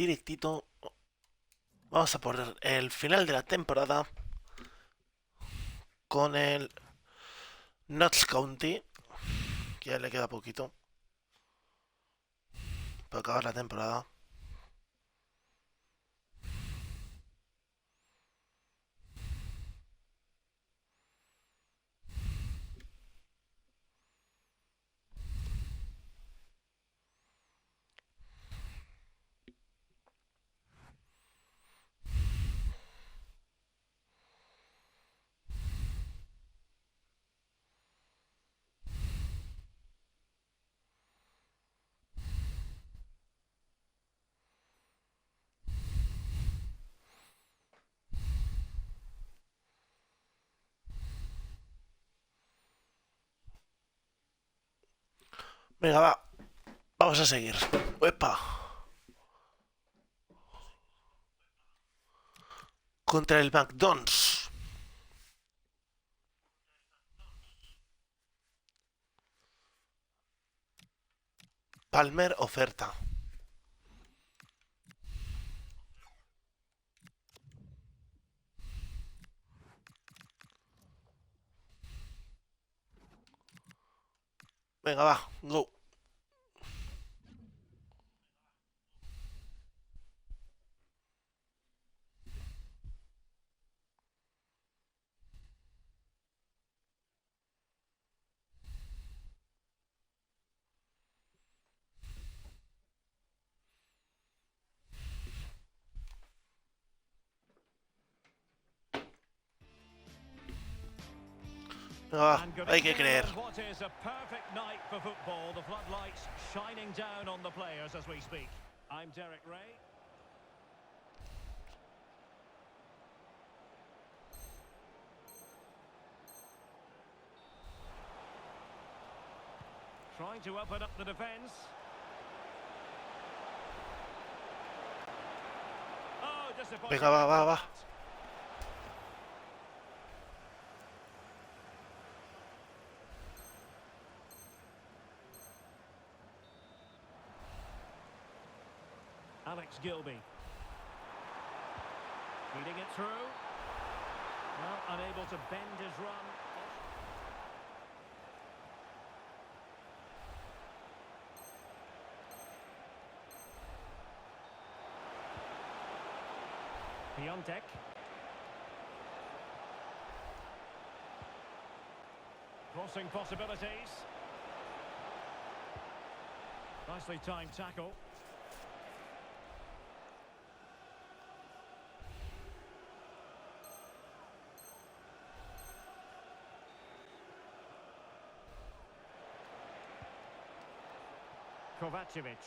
directito. Vamos a poner el final de la temporada con el Notts County, que ya le queda poquito para acabar la temporada. Venga, va. Vamos a seguir. ¡Epa! Contra el McDonald's. Palmer oferta. Venga, va. Go. Venga, va. Hay que creer. Trying to open up the defence. Oh, disappointing. Venga, va, va, va. Alex Gilby. Feeding it through. Well, unable to bend his run. Piontek. Crossing possibilities. Nicely timed tackle. Kovacevic.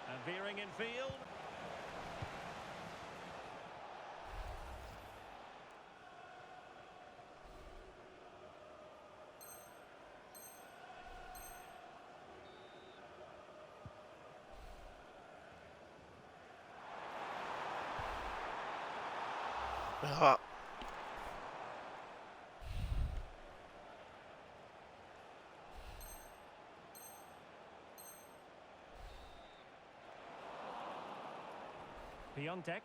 And veering in field. Venga, va. Piontek.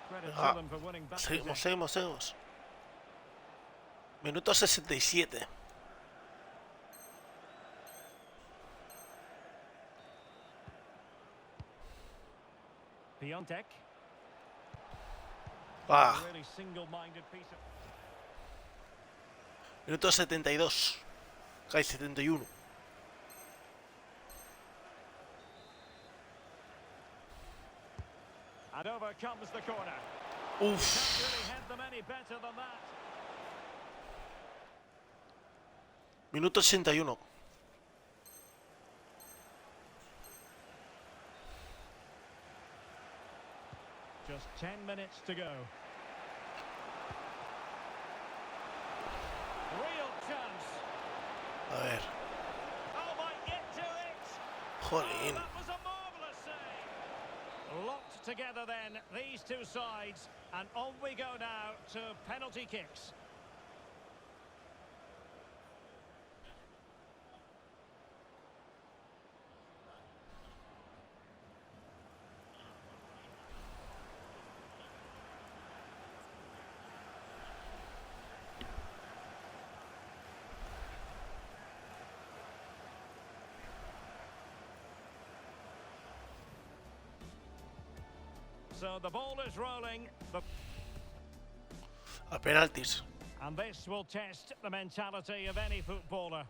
Credit to them for winning back. Seguimos. Minuto 67. Piontek. Ah. Really single-minded piece of... Minuto 72. Casi 71. And over comes the corner. Uf. Can't really head them any better than that. Minuto 81. Just 10 minutes to go. Real chance. A ver. Oh, might get to it. Jolín. That was a marvellous save. Locked together then, these two sides. And on we go now to penalty kicks. So the ball is rolling. A penaltis. And this will test the mentality of any footballer.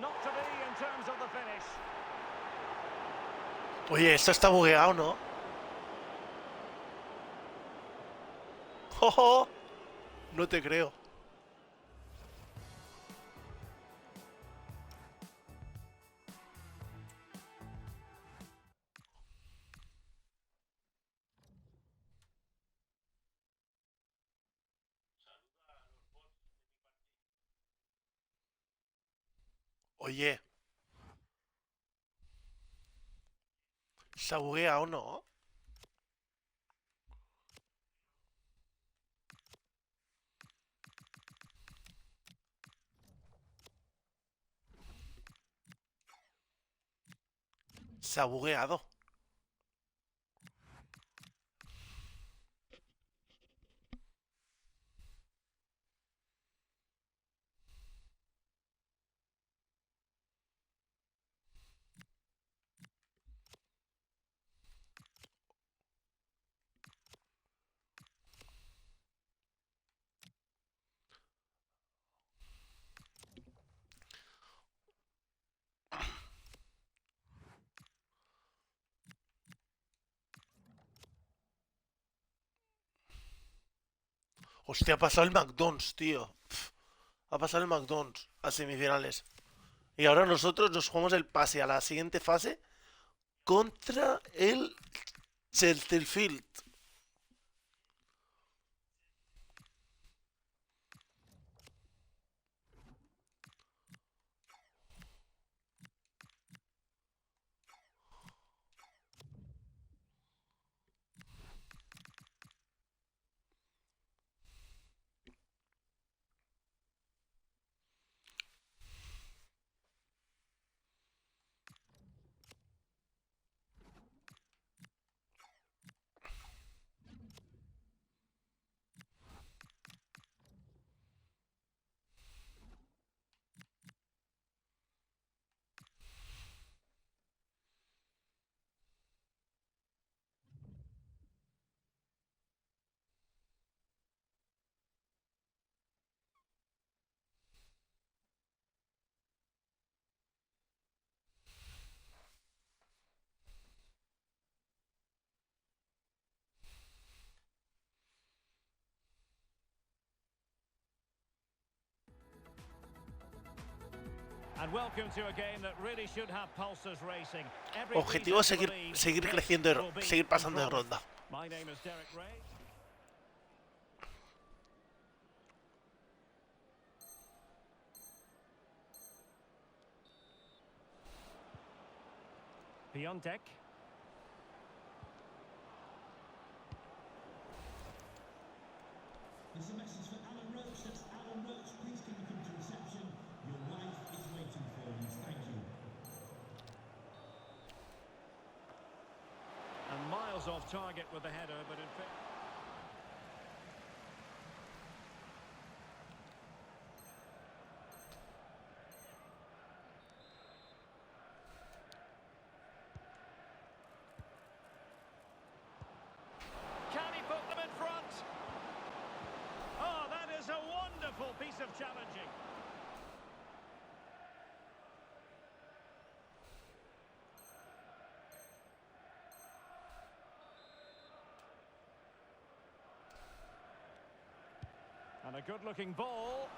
Not to be in terms of the finish. Oye, esto está bugueado, ¿no? ¡Jojo! No te creo. Oye, ¿se ha bugueado, no? Se ha bugueado. Hostia, ha pasado el McDonald's, tío. Ha pasado el McDonald's a semifinales. Y ahora nosotros nos jugamos el pase a la siguiente fase contra el Chesterfield. And welcome to a game that really should have pulses racing. Objetivo seguir creciendo, seguir pasando de ronda. My name is Derek Ray. Piontek. There's a message for Alan Roach. That's Alan Roach. Please can you come to reception? Your wife is waiting for you. Thank you. And miles off target with the header, but in fact... Can he put them in front? Oh, that is a wonderful piece of challenging. And a good-looking ball.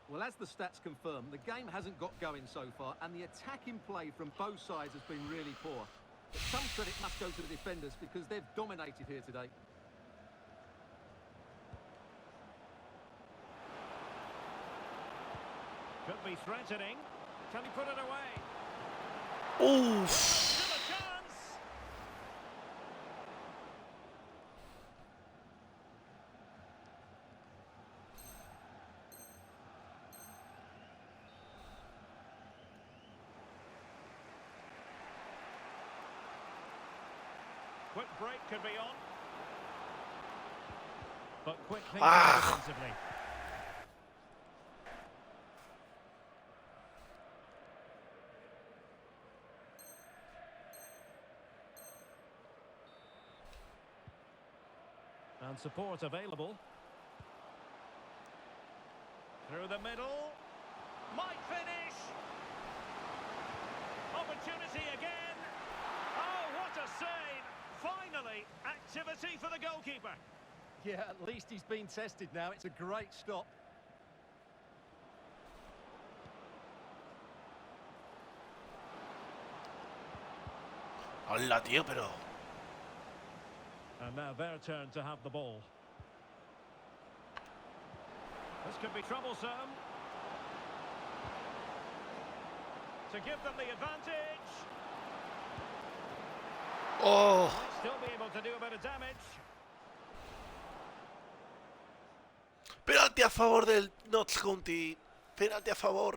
Well, as the stats confirm, the game hasn't got going so far, and the attacking play from both sides has been really poor. But some credit must go to the defenders because they've dominated here today. Could be threatening. Can he put it away? Oof. Still a chance. Quick break could be on. But quick thinking Ah. defensively. And support available. Through the middle. Might finish. Opportunity again. Oh, what a save. Finally, activity for the goalkeeper. Yeah, at least he's been tested now. It's a great stop. Hola, tío, pero... And now their turn to have the ball. This could be troublesome. To give them the advantage. Oh, Might still be able to do a bit of damage. penalti a favor del Notts County. Penalti a favor.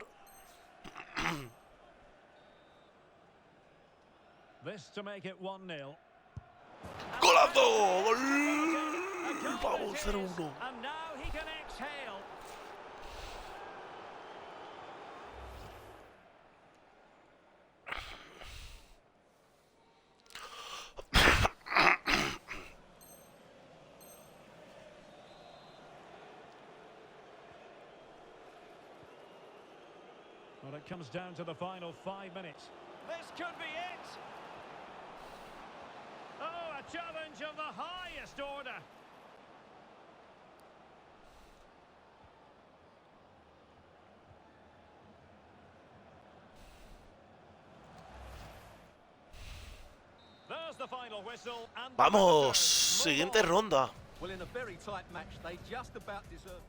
This to make it 1-0. ¡Golazo! ¡Gol! A goal Vamos, it is, 0-1. and now he can exhale. Well, it comes down to the final 5 minutes. This could be it. Oh, a challenge of the highest order. There's the final whistle and the Vamos, visitors move siguiente on. ronda. Well, in a very tight match, they just about deserve...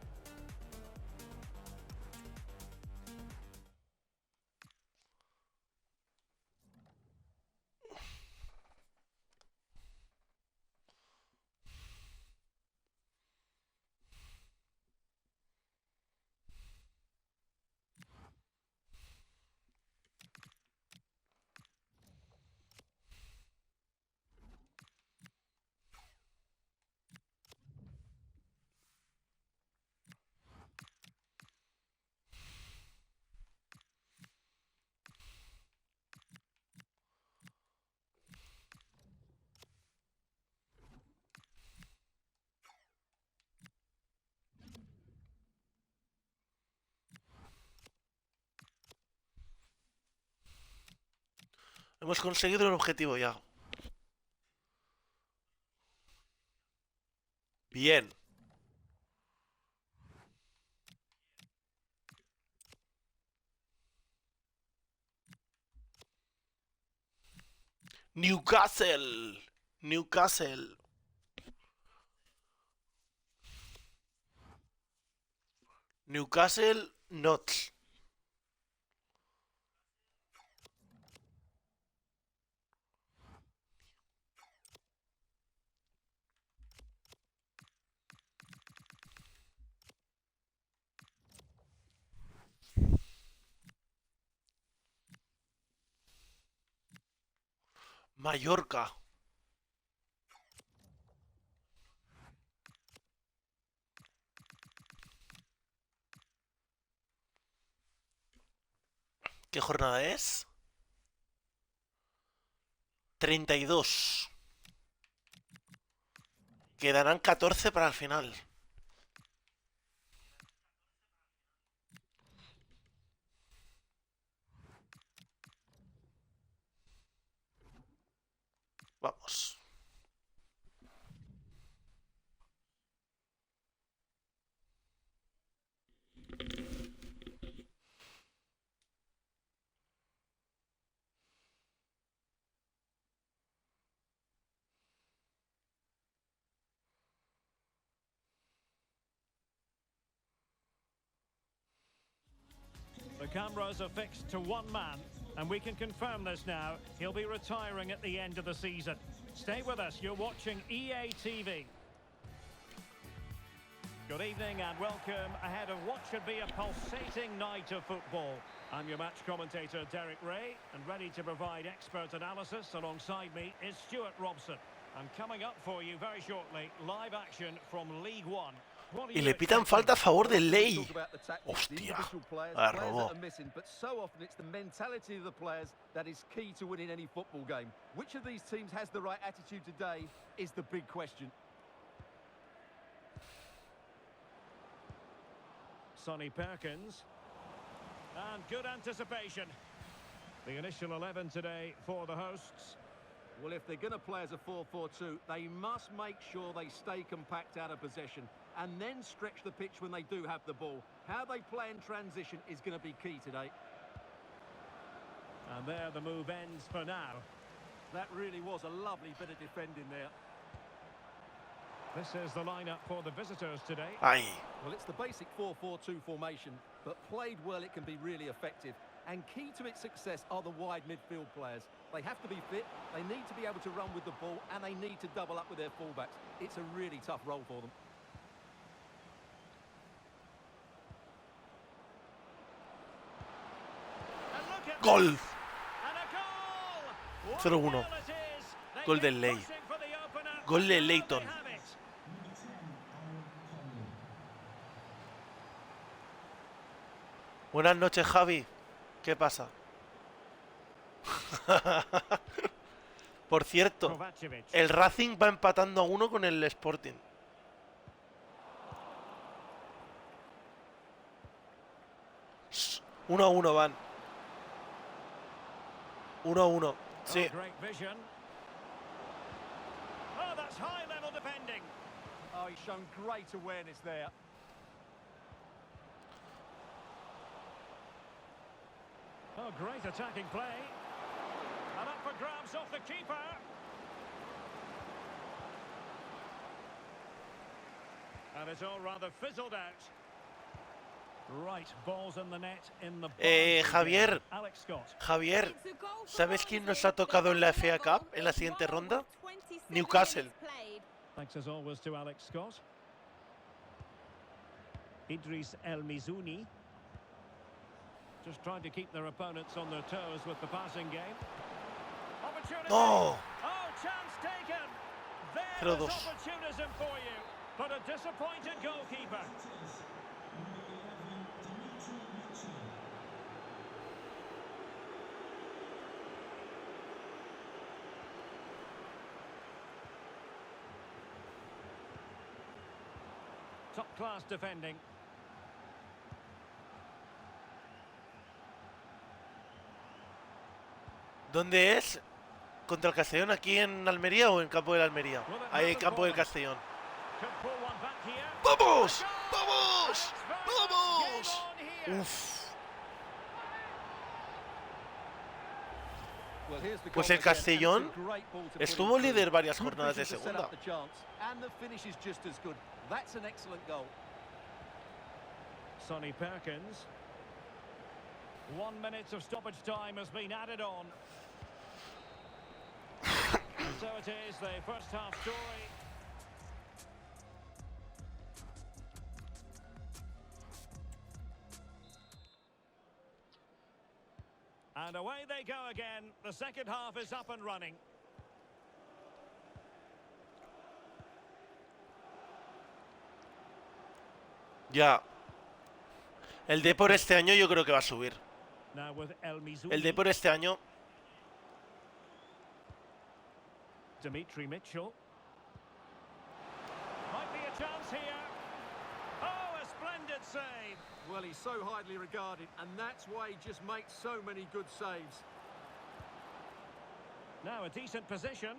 Hemos conseguido el objetivo ya. Bien. Newcastle. Newcastle. Newcastle Notts. Mallorca. ¿Qué jornada es? 32. Quedarán 14 para el final. Vamos. The cameras are fixed to one man, and we can confirm this now. He'll be retiring at the end of the season. Stay with us. You're watching EA TV. Good evening and welcome ahead of what should be a pulsating night of football. I'm your match commentator, Derek Ray, and ready to provide expert analysis alongside me is Stuart Robson. And coming up for you very shortly, live action from League One. What are Y you le pitan expecting? falta a favor del Ley. Talk about the tactics, the Hostia. individual players, Ah, players robó. that are missing, but so often it's the mentality of the players that is key to winning any football game. Which of these teams has the right attitude today is the big question. Sonny Perkins. And good anticipation. The initial 11 today for the hosts. Well, if they're going to play as a 4-4-2, they must make sure they stay compact out of possession and then stretch the pitch when they do have the ball. How they play in transition is going to be key today. And there the move ends for now. That really was a lovely bit of defending there. This is the lineup for the visitors today. Ay. Well, it's the basic 4-4-2 formation, but played well it can be really effective. And key to its success are the wide midfield players. They have to be fit, they need to be able to run with the ball, and they need to double up with their fullbacks. It's a really tough role for them. And look at Gol. this. And a goal. 0-1. 1-0 it is. They Gol keep del Ley. pushing for the opener. Gol de And now Leighton. they have it. Buenas noches, Javi. ¿Qué pasa? Por cierto, Kovacevic. el Racing va empatando a 1 con el Sporting. Shh, 1-1 van. 1-1. Sí. Oh, great vision. Oh, that's high level defending. Oh, he's shown great awareness there. Oh, great attacking play. And up for grabs off the keeper. And it's all rather fizzled out. Right, balls in the net in the Javier. Alex Scott. Javier, ¿sabes quién nos ha tocado en la FA Cup en la siguiente ronda? Newcastle. Thanks as always to Alex Scott. Idris El Mizouni. Just trying to keep their opponents on their toes with the passing game. Opportunity. No. Oh, chance taken. 0-2. There's opportunism for you, but a disappointed goalkeeper. Top class defending. ¿Dónde es? ¿Contra el Castellón? ¿Aquí en Almería o en campo del Almería? Ahí en campo del Castellón. Could pull one back here. ¡Vamos! A goal! ¡Vamos! It's very much ¡Vamos! game on here. Uf. Well, here's the Pues goal el again, and Castellón it's a great ball to put estuvo in líder through. varias Good jornadas de vision to set segunda. up the chance, and the finish is just as good. That's an excellent goal. Sonny Perkins. 1 minute of stoppage time has been added on. And so it is, the first half story. And away they go again. The second half is up and running. Ya. El Depor este año yo creo que va a subir. Now with El Mizouni. El Depor este año. Dimitri Mitchell. Might be a chance here. Oh, a splendid save. Well, he's so highly regarded, and that's why he just makes so many good saves. Now a decent position.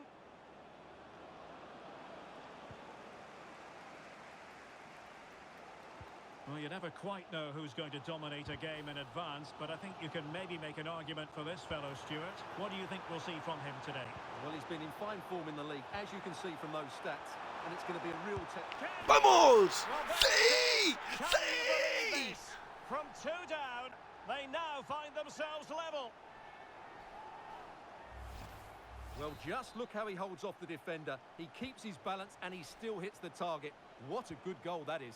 Well, you never quite know who's going to dominate a game in advance, but I think you can maybe make an argument for this fellow, Stuart. What do you think we'll see from him today? Well, he's been in fine form in the league, as you can see from those stats, and it's going to be a real test. ¡Vamos! Well, that's ¡Sí! it. Can you believe ¡Sí! this? From 2 down, they now find themselves level. Well, just look how he holds off the defender. He keeps his balance, and he still hits the target. What a good goal that is.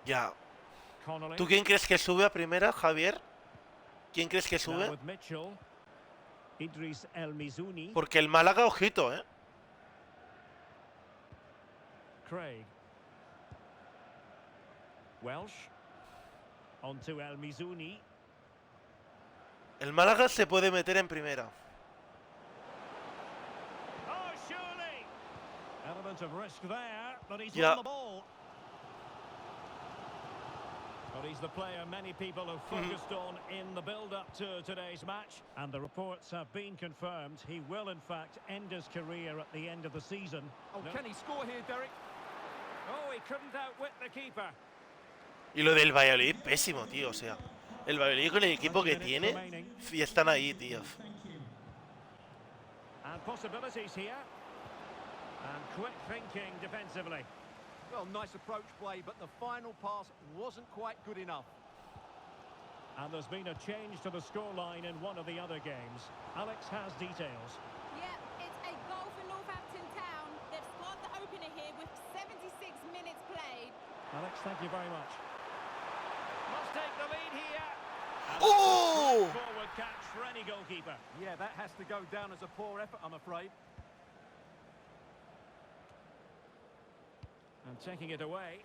Ya. Connolly. ¿Tú quién crees que sube a primera, Javier? ¿Quién crees que Now sube? with Mitchell. Idris El Mizouni. Porque el Málaga, ojito, ¿eh? Craig. Welsh. On to El Mizuni. El Málaga se puede meter en primera. Oh, surely! Element of risk there, but he's Yeah. won the ball. But he's the player many people have focused on in the build-up to today's match. And the reports have been confirmed. He will, in fact, end his career at the end of the season. Oh, can he score here, Derek? Oh, he couldn't outwit the keeper. Y lo del Valladolid, pésimo, tío. O sea, el Valladolid con el equipo que tiene, y están ahí, tío. And possibilities here. And quick thinking defensively. Well, nice approach play, but the final pass wasn't quite good enough. And there's been a change to the scoreline in one of the other games. Alex has details. Yeah, it's a goal for Northampton Town. They've scored the opener here with 76 minutes played. Alex, thank you very much. Must take the lead here. And Oh! forward catch for any goalkeeper. Yeah, that has to go down as a poor effort, I'm afraid. And taking it away.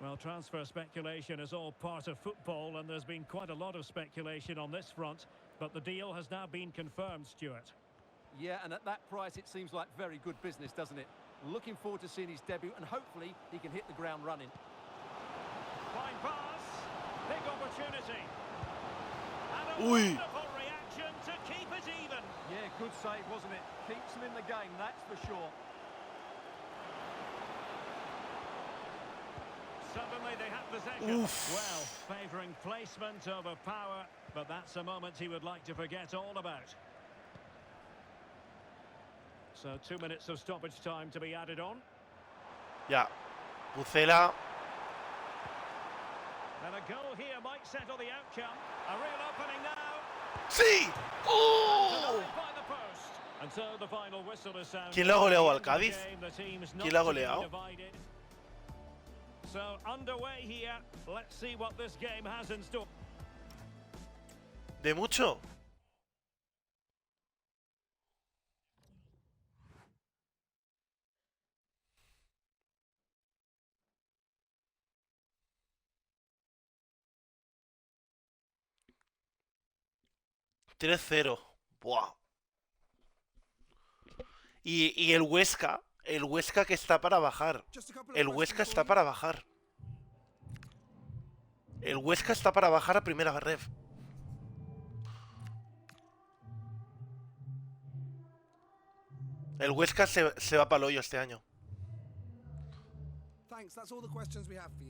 Well, transfer speculation is all part of football, and there's been quite a lot of speculation on this front, but the deal has now been confirmed, Stuart. Yeah, and at that price, it seems like very good business, doesn't it? Looking forward to seeing his debut, and hopefully he can hit the ground running. Fine pass. Big opportunity. And a Ui. wonderful reaction to keep it even. Yeah, good save, wasn't it? Keeps him in the game, that's for sure. Suddenly they have possession. Oof. Well, favouring placement over power, but that's a moment he would like to forget all about. So 2 minutes of stoppage time to be added on. Ya. Pucela. And a goal here might settle the outcome. A real opening now. ¡Sí! ¡Oh! Denied by the post. And so the final whistle is sounded. ¿Quién le ha goleado al At the end of the Cádiz? game, the team's ¿Quién not le ha to be goleado? divided. So underway here. Let's see what this game has in store. ¿De mucho? $3-0. Buah. Y el Huesca que está para bajar. El Huesca está para bajar. El Huesca está para bajar a primera ref. El Huesca se va para el hoyo este año. Thanks, that's all the questions we have for you.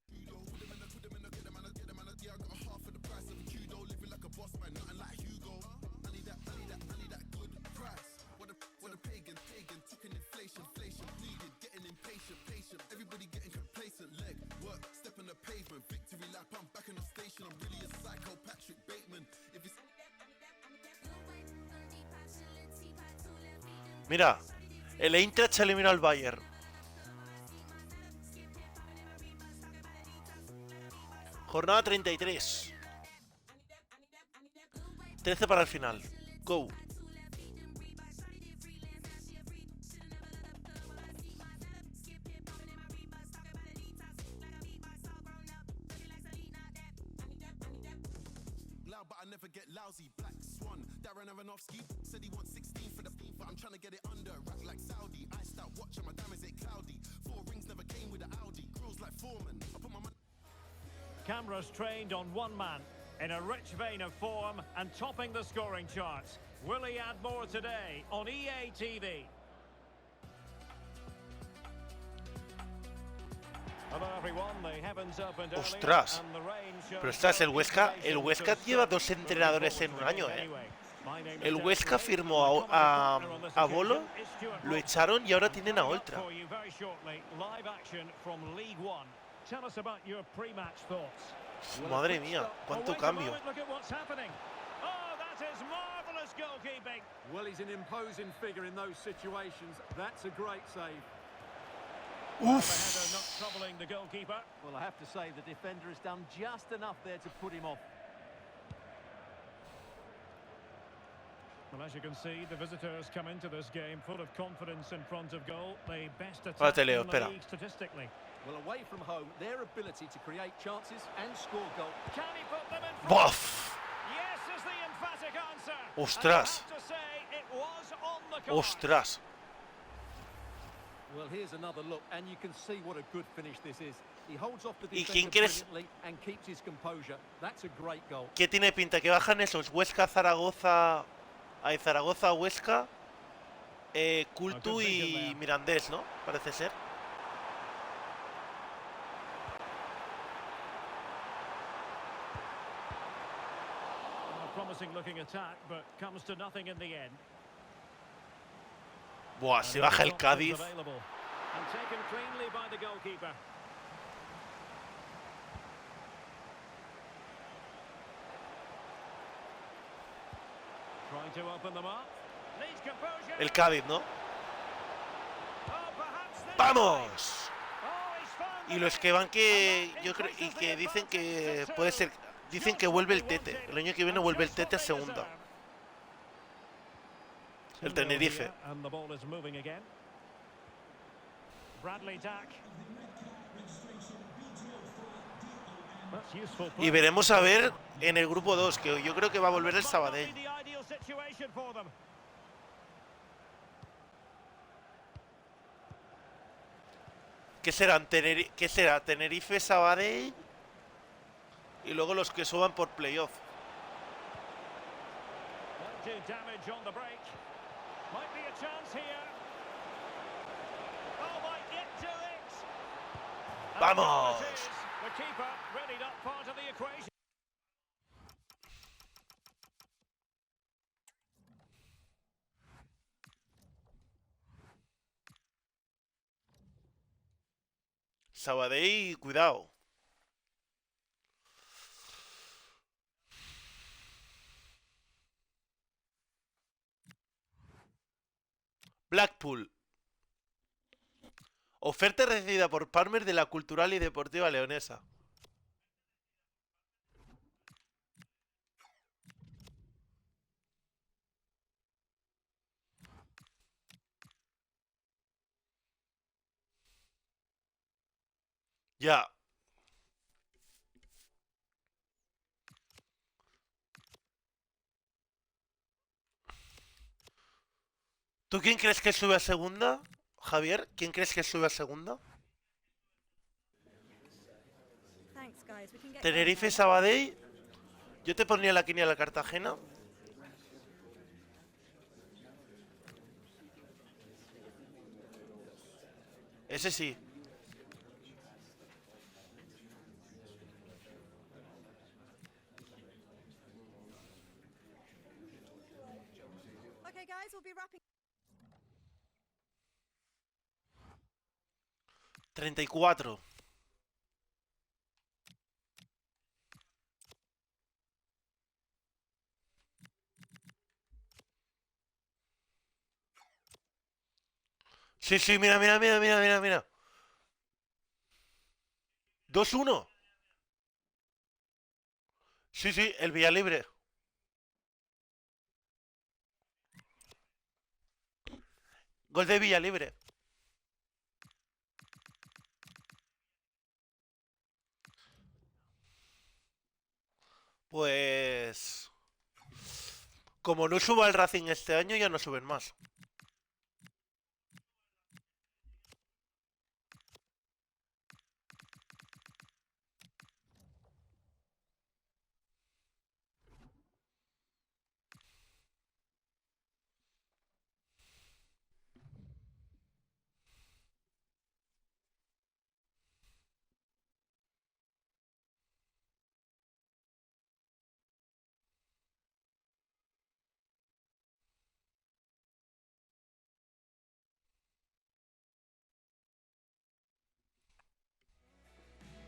Mira, el Eintracht se eliminó al Bayern. Jornada 33. 13 para el final. Go. Cameras trained on one man, in a rich vein of form and topping the scoring charts. Will he add more today on EA TV? Hello everyone, the heavens opened earlier Ostras. and the rain showed Pero estás el no Huesca. indication El Huesca to lleva stop. 2 entrenadores en un año, Anyway, my name is El Derek Huesca Ray. firmó My a partner on this Bolo, occasion is Stuart lo Ross. echaron y ahora tienen a Coming up Oltra. for you very shortly, live action from League One. Tell us about your pre-match thoughts. Madre mía, cuánto wait a cambio. moment, look at what's happening. Oh, that is marvellous goalkeeping. Well, he's an imposing figure in those situations. That's a great save. The header not troubling the goalkeeper. Well, I have to say, the defender has done just enough there to put him off. Well, as you can see, the visitors come into this game full of confidence in front of goal. The best Ahora attack te leo, in the espera. league statistically. Well, away from home, their ability to create chances and score goals. Can he put them in front? ¡Buf! Yes is the emphatic answer. Ostras. And I have to say, it was on the card. ¡Ostras! Well, here's another look, and you can see what a good finish this is. He holds off the ¿Y defender quién crees? brilliantly and keeps his composure. That's a great goal. ¿Qué tiene pinta? ¿Que bajan esos? Huesca, Zaragoza... Hay Zaragoza, Huesca... Cultu y Mirandés, ¿no? Parece ser. A promising looking attack, but comes to nothing in the end. Buah, si baja el Cádiz. And taken cleanly by the goalkeeper. Trying to open them up. Needs composure. El Cádiz, ¿no? Oh, perhaps this ¡Vamos! Oh, he's found Y the los net. que van que... And that Yo creo... Y increases que the dicen que advantage to puede two. ser... Dicen Just que what vuelve they el Tete. wanted. El año que viene And vuelve el just what Tete a they segunda. deserve. El 2-0 Tenerife. here, and the ball is moving again. Bradley Dack. That's useful Y play. veremos a ver en el grupo 2, que yo creo que va a volver el Might not be Sabadell. the ideal situation for them. ¿Qué serán? ¿Qué será? Tenerife, Sabadell y luego los que suban por playoff. Might do damage on the break. Might be a chance here. Oh, might get to it. And ¡Vamos! it is. The keeper really not part of the equation. Sabadell, cuidado. Blackpool. Oferta recibida por Palmer de la Cultural y Deportiva Leonesa. Ya. ¿Tú quién crees que sube a segunda? Javier, ¿quién crees que sube a segunda? Tenerife, Sabadell. Yo te pondría la quiniela Cartagena. Ese sí. Okay, guys, we'll be wrapping. 34. Sí, sí, mira, mira, mira, mira, mira, mira. 2-1. Sí, sí, el Villalibre. Gol de Villalibre. Pues... Como no suba el Racing este año, ya no suben más.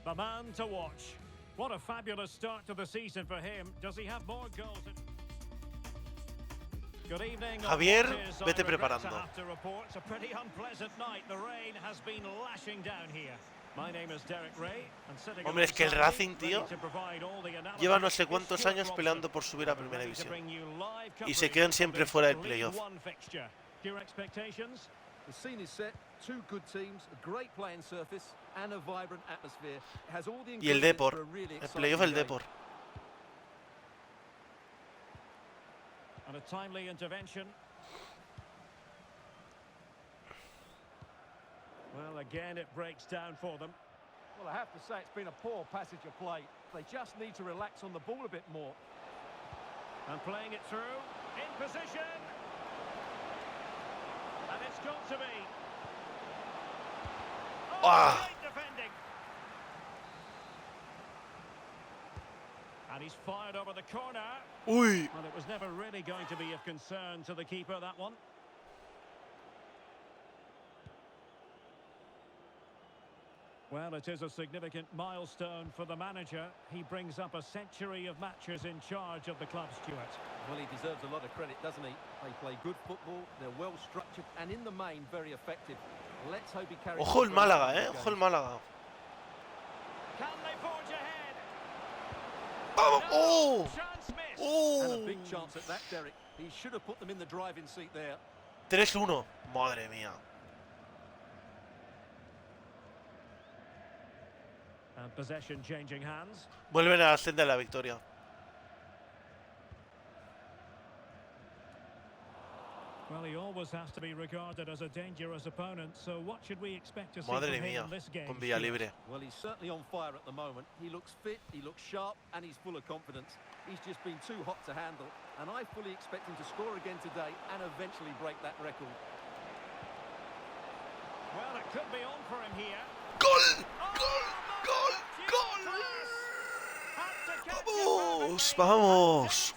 The man to watch. What a fabulous start to the season for him. Does he have more goals? Good evening. Javier, on what is, I vete regret preparando. to have to report, it's a pretty unpleasant night. The rain has been lashing down here. Hombre, es que el Racing, tío, lleva no sé cuántos años peleando por subir a Primera División. Y se quedan siempre fuera del playoff. The scene is set, two good teams, a great playing surface and a vibrant atmosphere. It has all the Y el ingredients Depor. for a really El exciting playoff, el game. Depor. And a timely intervention. Well, again, it breaks down for them. Well, I have to say it's been a poor passage of play. They just need to relax on the ball a bit more. And playing it through, in position. And it's got to be. Ah. Great defending. And he's fired over the corner. Uy. Well, it was never really going to be of concern to the keeper, that one. Well, it is a significant milestone for the manager. He brings up a century of matches in charge of the club, Stuart. Well, he deserves a lot of credit, doesn't he? They play good football, they're well structured and in the main very effective. Let's hope he carries. Ojo el Málaga, ojo el Málaga. Can they forge ahead? ¡Vamos! No, ¡Oh! chance missed. And a ¡Oh! big chance at that, Derek. He should have put them in the driving seat there. 3-1. Madre mía. And possession changing hands. Vuelven a la senda de la victoria. Well, he always has to be regarded as a dangerous opponent, so what should we expect to see Madre from him mía. in this game? Con Villalibre. Well, he's certainly on fire at the moment. He looks fit, he looks sharp, and he's full of confidence. He's just been too hot to handle, and I fully expect him to score again today and eventually break that record. Well, it could be on for him here. ¡Gol! ¡Gol! ¡Gol! ¡Gol! ¡Vamos! ¡Vamos!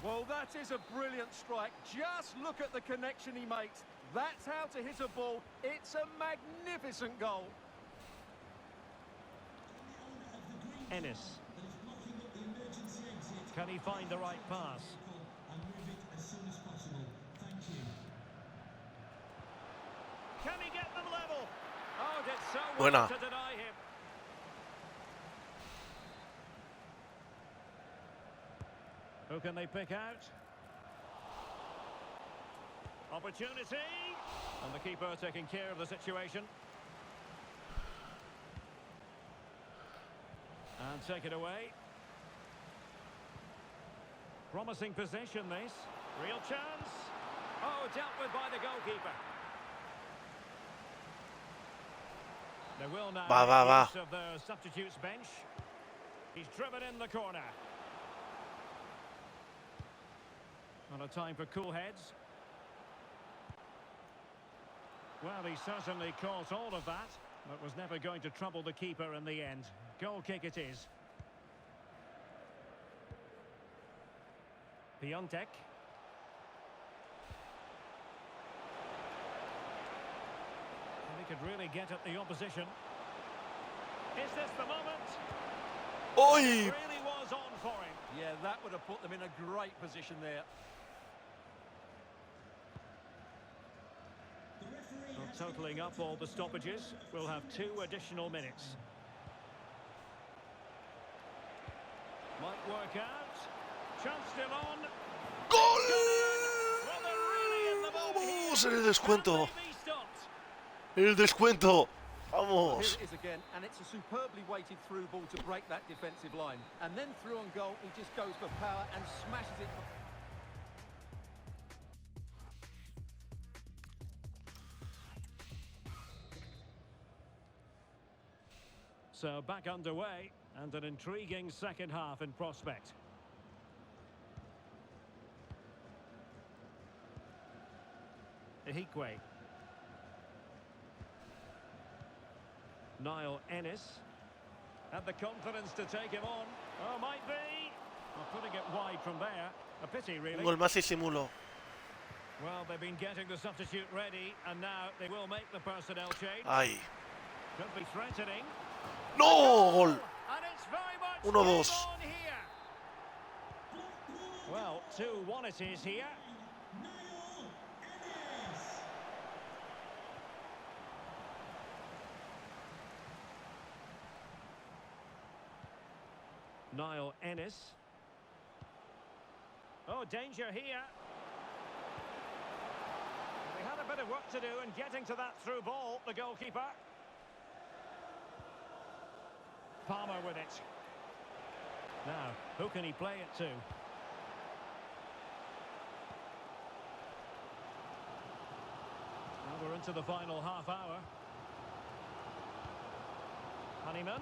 Well, that is a brilliant strike. Just look at the connection he makes. That's how to hit a ball. It's a magnificent goal. Ennis. Can he find the right pass? And move it as soon as possible. Thank you. Can he get them level? Oh, did so Buena. well to deny him. Who can they pick out? Opportunity. And the keeper taking care of the situation. And take it away. Promising possession, this. Real chance. Oh, dealt with by the goalkeeper. They will now make use of the substitutes bench. He's driven in the corner. Not a time for cool heads. Well, he certainly caught all of that, but was never going to trouble the keeper in the end. Goal kick it is. Piontek. And he could really get at the opposition. Is this the moment? ¡Uy! Really was on for him. Yeah, that would have put them in a great position there. Well, totalling up all the stoppages, we'll have 2 additional minutes. Might work out. Chance still on. ¡Gol! Well, they're really in the ball here. ¡Vamos! En el descuento. Can they be stopped? El descuento. Here ¡Vamos! it is again, and it's a superbly weighted through ball to break that defensive line. And then through on goal, he just goes for power and smashes it. So back underway, and an intriguing second half in prospect. Ihikwe. Niall Ennis had the confidence to take him on. Oh, might be. Well, putting it wide from there. A pity, Un really. gol más y simulo. Well, they've been getting the substitute ready, and now they will make the personnel change. ¡Ay! Could be threatening. ¡No! ¡Gol! And it's very much 1-2. game on here. Well, 2-1 it is here. Niall Ennis. Oh, danger here. They had a bit of work to do in getting to that through ball, the goalkeeper. Palmer with it. Now, who can he play it to? Well, we're into the final half hour. Honeyman.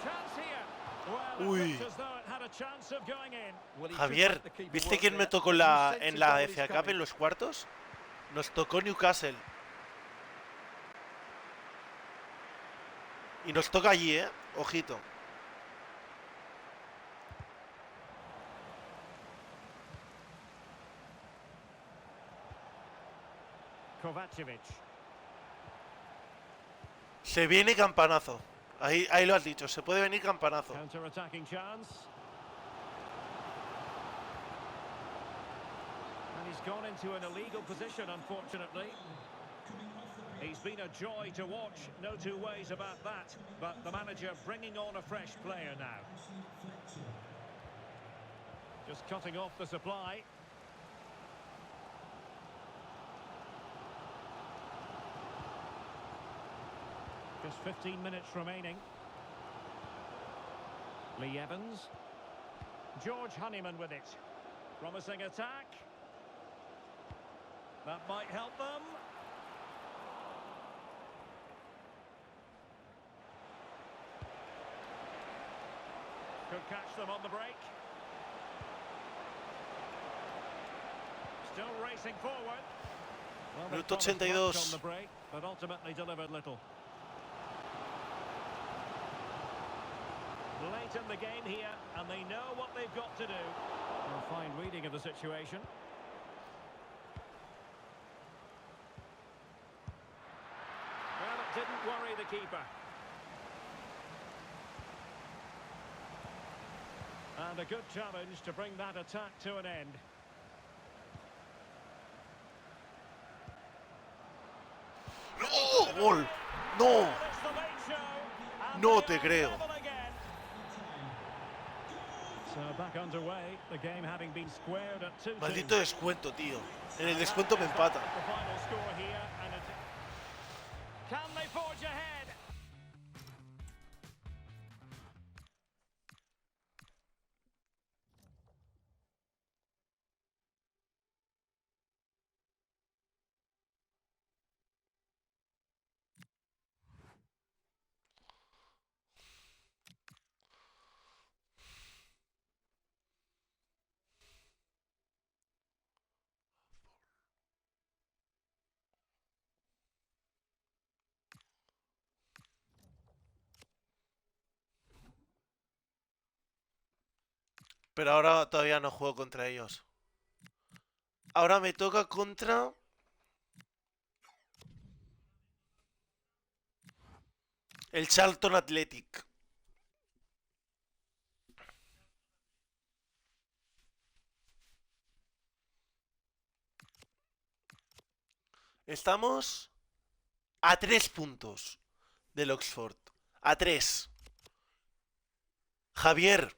Chance here. Well, it looked as though it had a chance of going in. Well, he Javier, should let the keeper ¿viste work quién me there. tocó You en sense la the goal is FA Cup coming. en los cuartos? Nos tocó Newcastle. Y nos toca allí, ¿eh? Ojito. Kovacevic. Se viene campanazo. Ahí lo has dicho, se puede venir campanazo. Counter-attacking chance. And he's gone into an illegal position, unfortunately. He's been a joy to watch, no two ways about that. But the manager bringing on a fresh player now. Just cutting off the supply. Just 15 minutes remaining. Lee Evans. George Honeyman with it. Promising attack. That might help them. Could catch them on the break. Still racing forward. Well, they Minuto promised much 82. on the break, but ultimately delivered little. Late in the game here, and they know what they've got to do. A fine reading of the situation. Well, it didn't worry the keeper. And a good challenge to bring that attack to an end. ¡Oh! ¡Gol! ¡No! It's the late show, and No they te are creo. level again. So back underway, the game having been squared at 2-2. Maldito descuento, tío. En el descuento me empata. The final score here, and can they forge ahead? Pero ahora todavía no juego contra ellos. Ahora me toca contra... el Charlton Athletic. Estamos a 3 puntos del Oxford. A 3. Javier,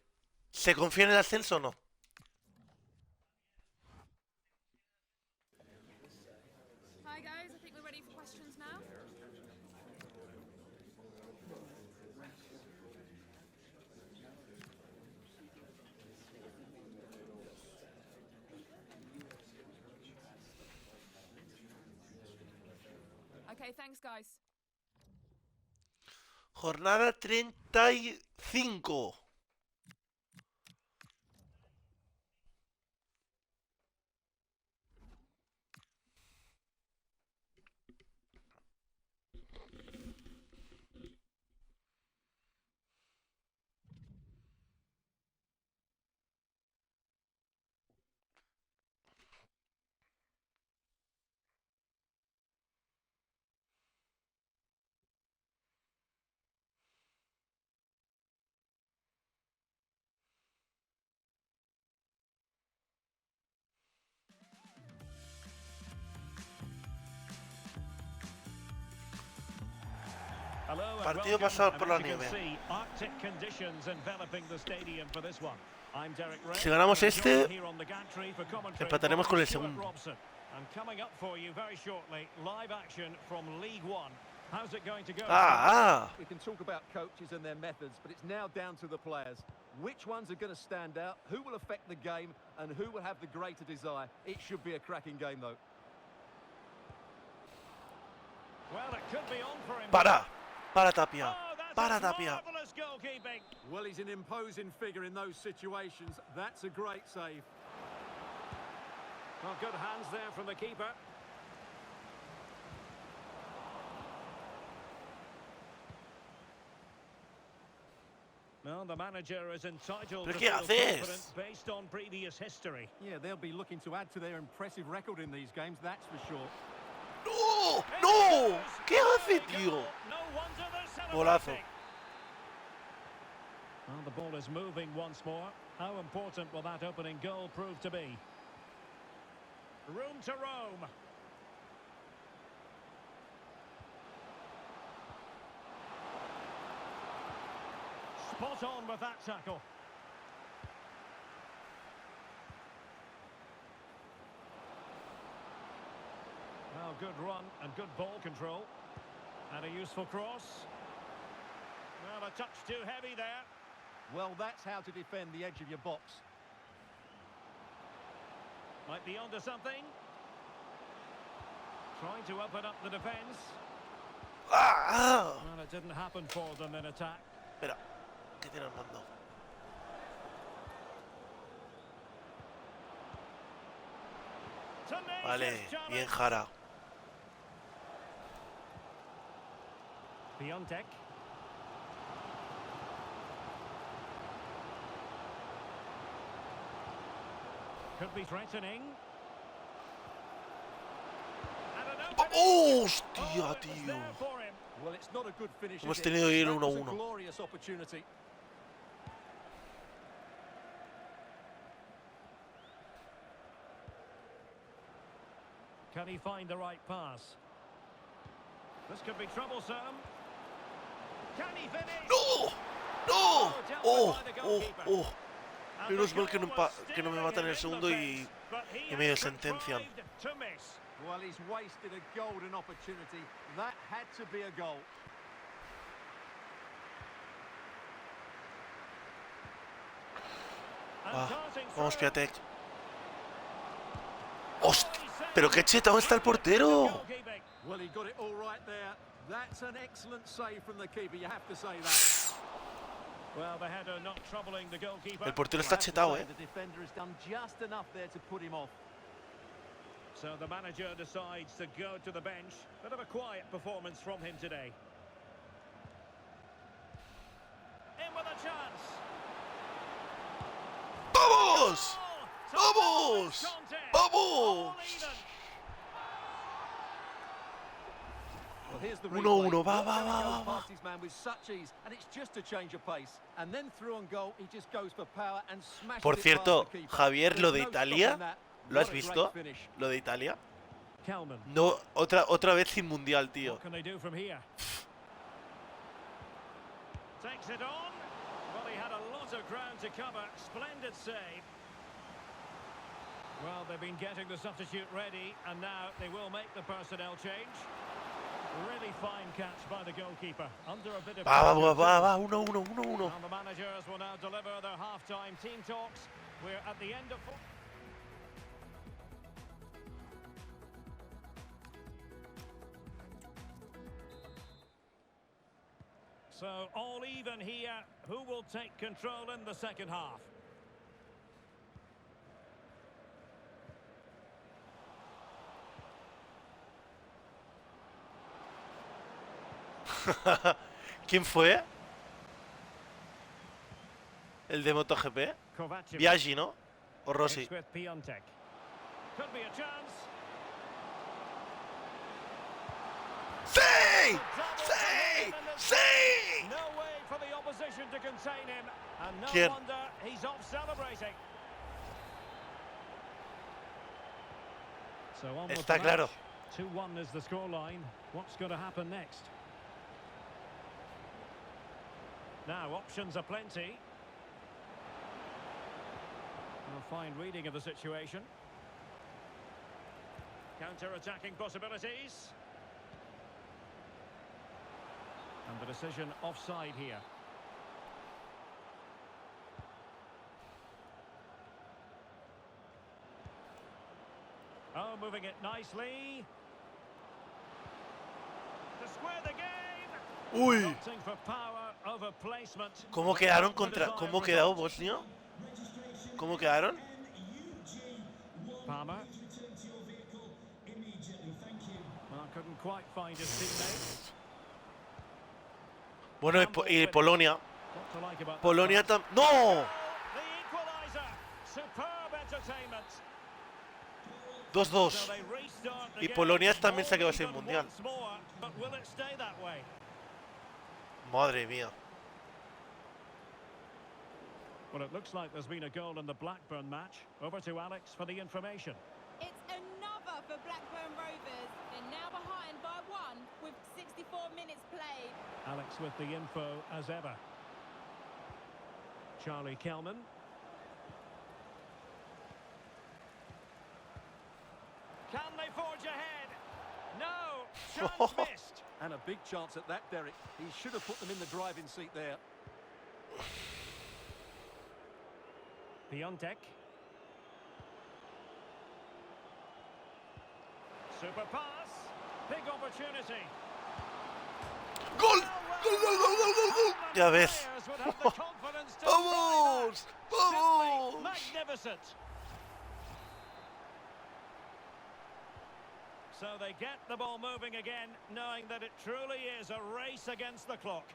¿se confía en el ascenso o no? Hi guys, I think we're ready for questions now. Okay, thanks guys. Jornada 35. Hello and Partido welcome. pasado And por la as you can nieve. see, Arctic conditions enveloping the stadium for this one. I'm Derek Ray. Si ganamos and I'm este, joined here on the gantry for commentary empataremos by con el Stuart segundo. Robson. And coming up for you very shortly, live action from League One. How's it going to go? Ah, We can talk about coaches and their methods, but it's now down to the players. Which ones are going to stand out, who will affect the game, and who will have the greater desire? It should be a cracking game, though. Well, it could be on for him. para Tapia, Oh, that's para a Tapia. marvellous goalkeeping. Well, he's an imposing figure in those situations. That's a great save. Well, good hands there from the keeper. Well, the manager is entitled ¿Pero to qué feel haces? confident based on previous history. Yeah, they'll be looking to add to their impressive record in these games, that's for sure. ¡No! ¡No! ¿Qué hace, tío? No wonder they're Golazo. celebrating. Well, the ball is moving once more. How important will that opening goal prove to be? Room to roam. Spot on with that tackle. Well, good run and good ball control. And a useful cross. Well, a touch too heavy there. Well, that's how to defend the edge of your box. Might be onto something. Trying to open up the defence. ¡Ah! Well, it didn't happen for them in attack. Espera, ¿qué tiene Armando? Vale, Tenacious bien challenge. Jara. Piontek. Could be threatening. And an opening. ¡Hostia, Oh, it was tío! there for him. Well, it's not a good finish. Hemos is it? tenido que ir That was a 1-1. glorious opportunity. Can he find the right pass? This could be troublesome. Can he finish? ¡No! ¡No! Oh, dealt ¡Oh! with by the ¡Oh! goalkeeper. ¡Oh! And Menos the mal que no, goal was que no me steering matan en el him in segundo the y, face, but he y me has sentencian. contrived to miss. Well, he's wasted a golden opportunity. That had to be a goal. And Ah, darting vamos, through. Piatek. ¡Hostia! ¿Pero qué chetado está el portero! Goalkeeping. Well, he got it all right there. That's an excellent save from the keeper, you have to say that. Well, the header not troubling the goalkeeper. El portero I está have to chetado, say, ¿eh? The defender has done just enough there to put him off. So the manager decides to go to the bench. Bit of a quiet performance from him today. In with a chance. ¡Vamos! Oh, ¡Vamos! contest. ¡Vamos! All even. Well, here's the 1-1, replay. va, Not va, gonna va, go va, va. past his man with such ease, and it's just a change of pace. And then through on goal, he just goes for power and smashes Por it cierto, past the keeper. Javier, lo de There's no Italia, stopping that. ¿lo has What a great visto? finish. Lo de Italia. Kelman. No, otra vez sin mundial, tío. What can they do from here? Takes it on. Well, he had a lot of ground to cover. Splendid save. Well, they've been getting the substitute ready, and now they will make the personnel change. Really fine catch by the goalkeeper. Under a bit of Va, va, pressure. va, va, 1-1, 1-1. And the managers will now deliver their half-time team talks. We're at the end of... So, all even here. Who will take control in the second half? ¿Quién fue? ¿El de MotoGP? Kovacic. Biaggi, ¿no? ¿O Rossi? It's with Piontek. Could be a chance. ¡Sí! ¡Sí! ¡Sí! No way for the opposition to contain him, and no ¿Quién? wonder he's off celebrating. So on with Está the claro. match. 2-1 is the scoreline. What's going to happen next? Now, options are plenty. A fine reading of the situation. Counter-attacking possibilities. And the decision offside here. Oh, moving it nicely. To square the game. Uy. Opting for power over placement. ¿Cómo quedaron contra... ¿Cómo quedó Bosnia? ¿Cómo quedaron? Palmer. Well, couldn't quite find his teammate. Bueno, y Polonia. What to like about that Polonia pass? ¡No! The equalizer. Superb entertainment. 2-2. So they restart the Y game. Polonia también se ha quedado sin Even mundial. once more, but will it stay that way? Madre mía. Well, it looks like there's been a goal in the Blackburn match. Over to Alex for the information. It's another for Blackburn Rovers. They're now behind by 1 with 64 minutes played. Alex with the info as ever. Charlie Kelman. Can they forge ahead? No, chance missed. And a big chance at that, Derek. He should have put them in the driving seat there. Piontek. Super pass. Big opportunity. ¡Gol! ¡Gol, gol, gol, gol, gol, gol! Ya ves. Players would have the confidence to ¡Vamos! try that. ¡Vamos! Simply magnificent. So they get the ball moving again, knowing that it truly is a race against the clock.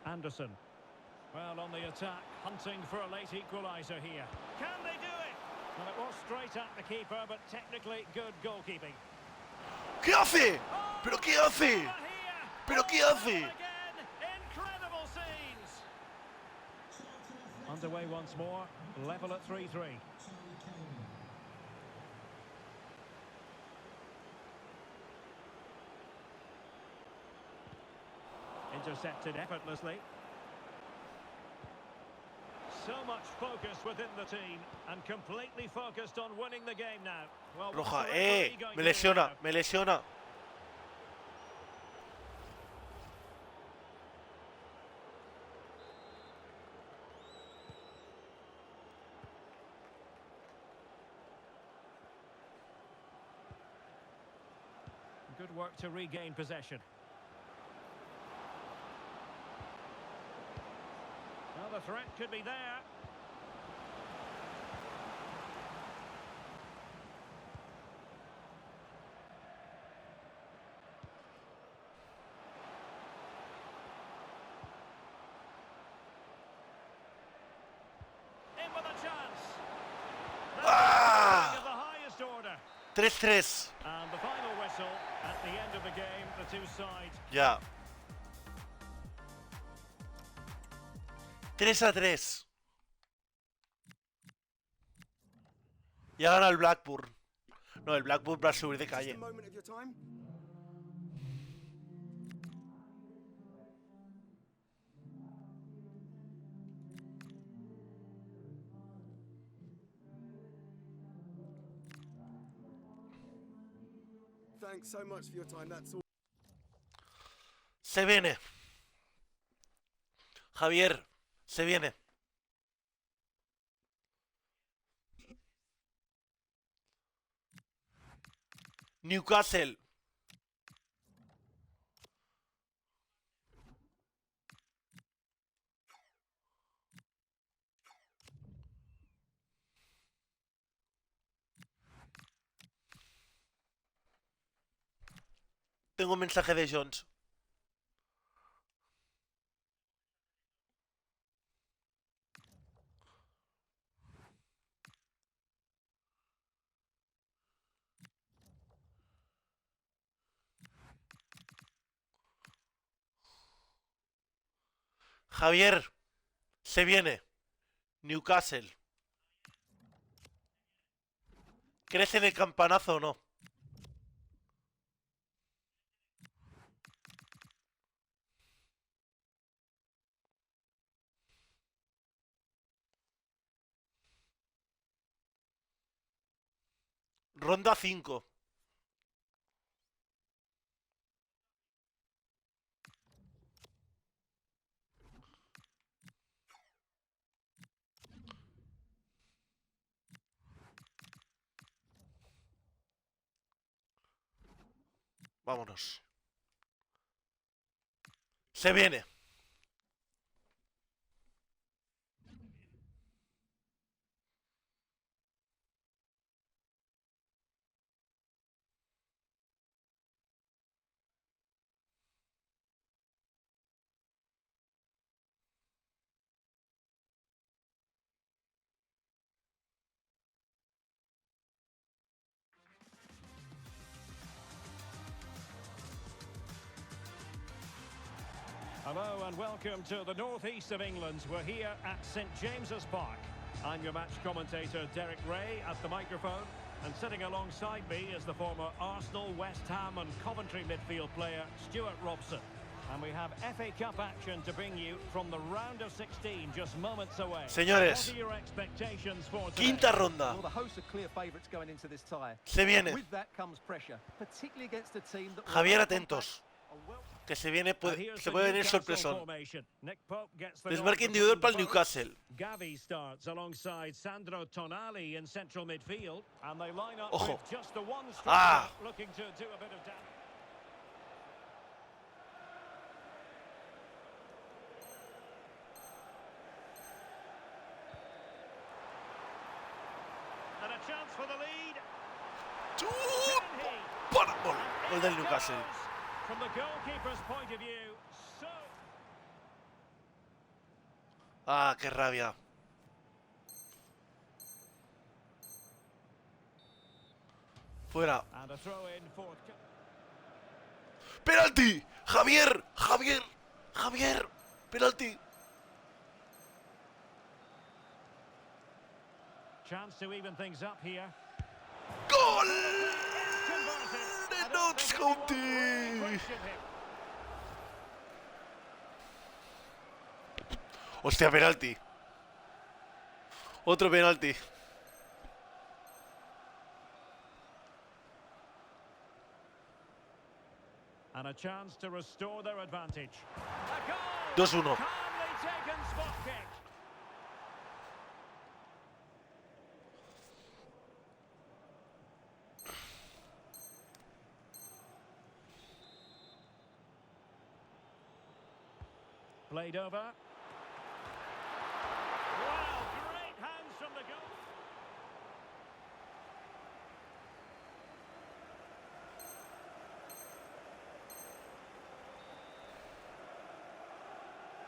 Anderson. Well, on the attack, hunting for a late equaliser here. Can they do it? Well, it was straight at the keeper, but technically good goalkeeping. ¿Qué hace? ¿Pero qué hace? Over here. ¿Pero qué Oh, hace? again. Incredible scenes. Underway once more, level at 3-3. Intercepted effortlessly. So much focus within the team and completely focused on winning the game now. Well, what's Roja, the referee me going to do lesiona, now? me lesiona. Good work to regain possession. Well, the threat could be there. In with a chance. Ah! Of the highest order. 3-3. And the final whistle at the end of the game, the two sides. Ya. 3-3. Ya gana el Blackburn. No, el Blackburn va a subir de Just a calle. moment of your time. Thanks so much for your time. That's all. Se viene. Javier, se viene. Newcastle. Tengo un mensaje de Jones. Javier, se viene. Newcastle. ¿Crees en el campanazo o no? Ronda 5. Vámonos. Se viene. Hello and welcome to the northeast of England. We're here at St James's Park. I'm your match commentator Derek Ray at the microphone, and sitting alongside me is the former Arsenal, West Ham and Coventry midfield player Stuart Robson. And we have FA Cup action to bring you from the round of 16 just moments away. Señores, What are your expectations for today? quinta ronda. Well, the hosts are clear favourites going into this tie. Se viene. With that comes pressure, particularly against a team that... Javier, atentos. A well- Que se viene, And here's se the puede venir Newcastle sorpresón. formation. Nick Pope gets the Desmarque goal individual from para el both. Newcastle. Gavi starts alongside Sandro Tonali in central midfield, and they line up Ojo. with just the one striker Ah. looking to do a bit of damage. And a chance for the lead. Can he? Para gol. Gol del Newcastle. From the goalkeeper's point of view, so Ah, qué rabia. Fuera. and a throw in for ¡Penalti! ¡Javier! ¡Javier! ¡Javier! ¡Penalti! chance to even things up here. ¡Gol! Converted. De I don't Notts think anyone County. really questioned him. Hostia, penalti. Otro penalti. And a chance to restore their advantage. A goal! 2-1. Calmly taken spot kick. Played over. Wow, great hands from the goal.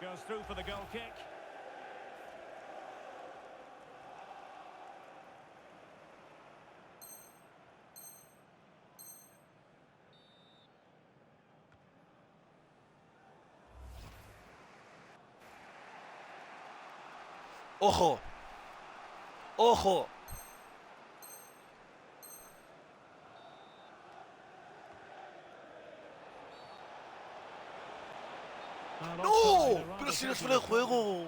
Goes through for the goal kick. ¡Ojo! ¡Ojo! ¡No! ¡Pero si no es fuera de juego!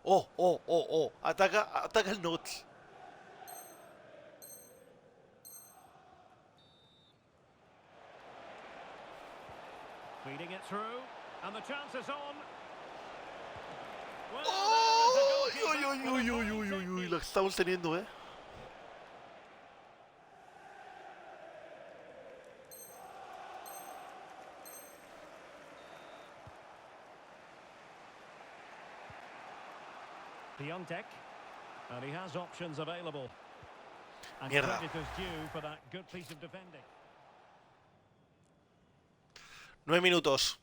¡Oh, oh, oh, oh! Ataca el Notts. Feeding it through, and the chance is on. Well, ¡Oh! there is ¡Uy, the uy, goalkeeper uy, with a uy, fine uy, uy, uy! technique. La que estamos teniendo, ¿eh? Piontek, and he has options available. And Mierda. credit is due for that good piece of defending. 9 minutos.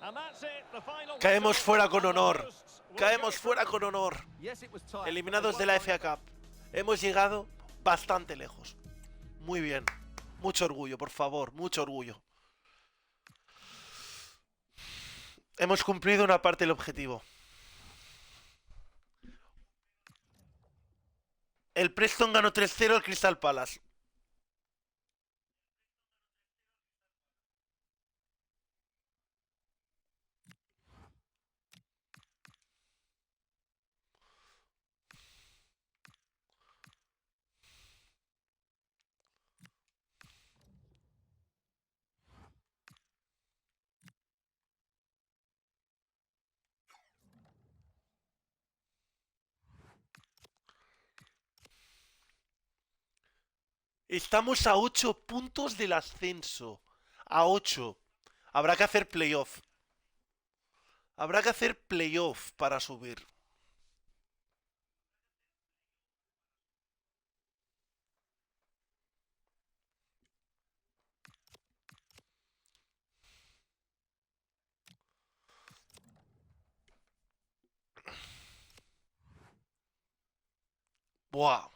And that's it, the final Caemos whistle. fuera con honor. Hosts will Caemos go fuera con honor. Yes, it was tight, Eliminados but de they la won FA Cup. Hemos llegado bastante lejos. Muy bien. Mucho orgullo, por favor. Mucho orgullo. Hemos cumplido una parte del objetivo. El Preston ganó 3-0 al Crystal Palace. Estamos a 8 puntos del ascenso. A 8. Habrá que hacer playoff. Habrá que hacer playoff para subir. Buah.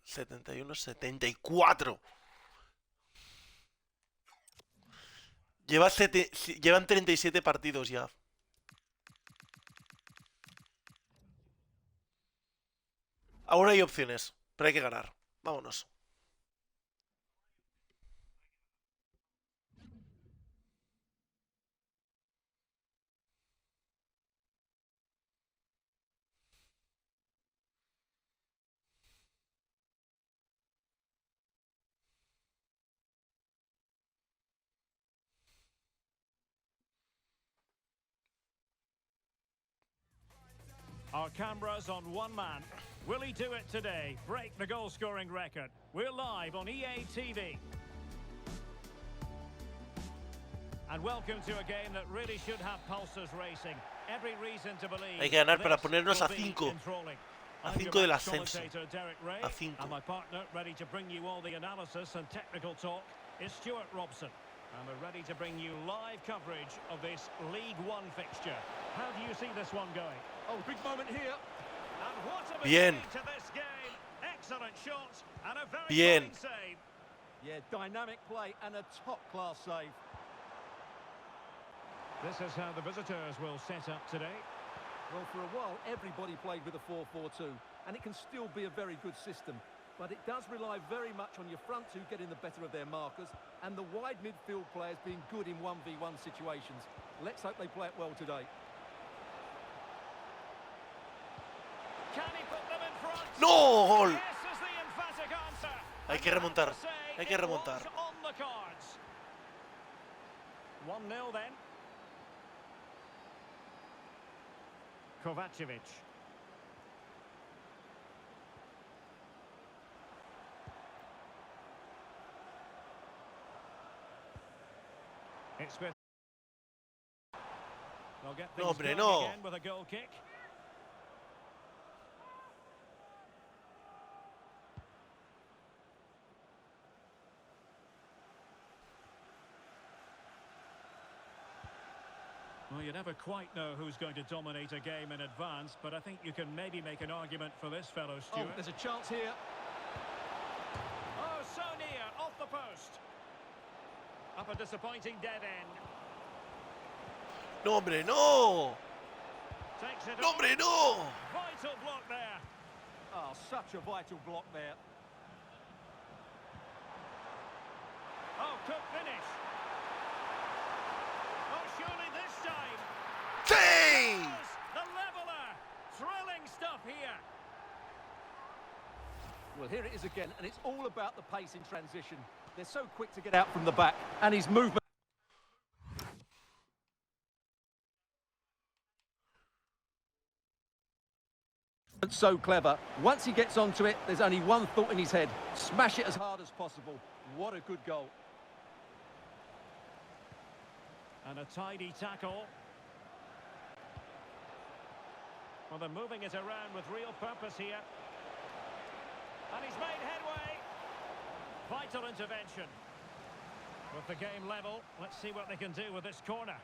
71, 74. Llevan 37 partidos ya. Ahora hay opciones, pero hay que ganar. Vámonos. Our cameras on one man. Will he do it today? Break the goal-scoring record. We're live on EA TV. And welcome to a game that really should have pulses racing. Every reason to believe. Hay que ganar para this ponernos a will be 5. enthralling. A I'm 5 your del match ascenso. commentator, Derek Ray, A 5. and my partner, ready to bring you all the analysis and technical talk, is Stuart Robson. And we're ready to bring you live coverage of this League One fixture. How do you see this one going? Oh, big moment here. And what a Bien. beginning to this game. Excellent shot and a very Bien. fine save. Yeah, dynamic play and a top-class save. This is how the visitors will set up today. Well, for a while, everybody played with a 4-4-2, and it can still be a very good system. But it does rely very much on your front two getting the better of their markers and the wide midfield players being good in 1v1 situations. Let's hope they play it well today. Can he put them in front? ¡No! ¡Gol! Yes is the emphatic answer. Hay que And I have remontar. to say, Hay que it remontar. was on the cards. 1-0 then. Kovacevic. It's with. They'll get No, things hombre, going no. again with a goal kick. Well, you never quite know who's going to dominate a game in advance, but I think you can maybe make an argument for this fellow, Oh, Stuart. there's a chance here. Oh, so near, off the post. Up a disappointing dead end. ¡No, hombre, no! Takes it ¡No, on. hombre, no! Vital block there. Oh, such a vital block there. Oh, could finish. Oh, surely this time. ¡Sí! The leveller. Thrilling stuff here. Well, here it is again, and it's all about the pace in transition. They're so quick to get out from the back, and his movement. So clever. Once he gets onto it, there's only one thought in his head. Smash it as hard as possible. What a good goal. And a tidy tackle. Well, they're moving it around with real purpose here. And he's made headway. Vital intervention. With the game level, let's see what they can do with this corner.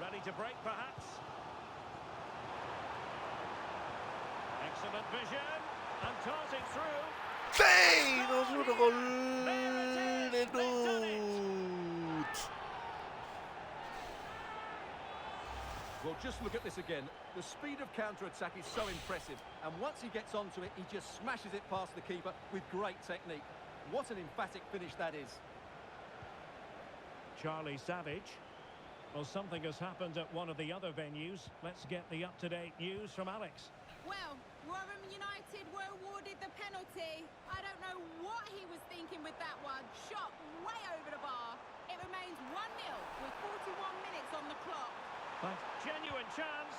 Ready to break, perhaps. Excellent vision. And darting through. ¡Sí! ¡Nos un gol de They've done it. Nutt! Well, just look at this again. The speed of counter-attack is so impressive. And once he gets onto it, he just smashes it past the keeper with great technique. What an emphatic finish that is. Charlie Savage. Well, something has happened at one of the other venues. Let's get the up-to-date news from Alex. Well, Rotherham United were awarded the penalty. I don't know what he was thinking with that one. Shot way over the bar. It remains 1-0 with 41 minutes on the clock. But genuine chance.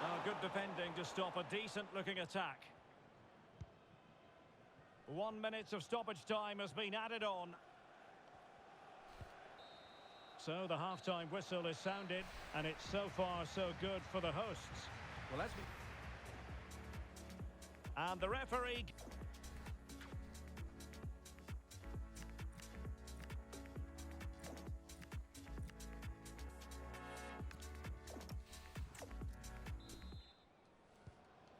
Oh, good defending to stop a decent-looking attack. 1 minute of stoppage time has been added on. So the half-time whistle is sounded, and it's so far so good for the hosts. Well, as we... And the referee...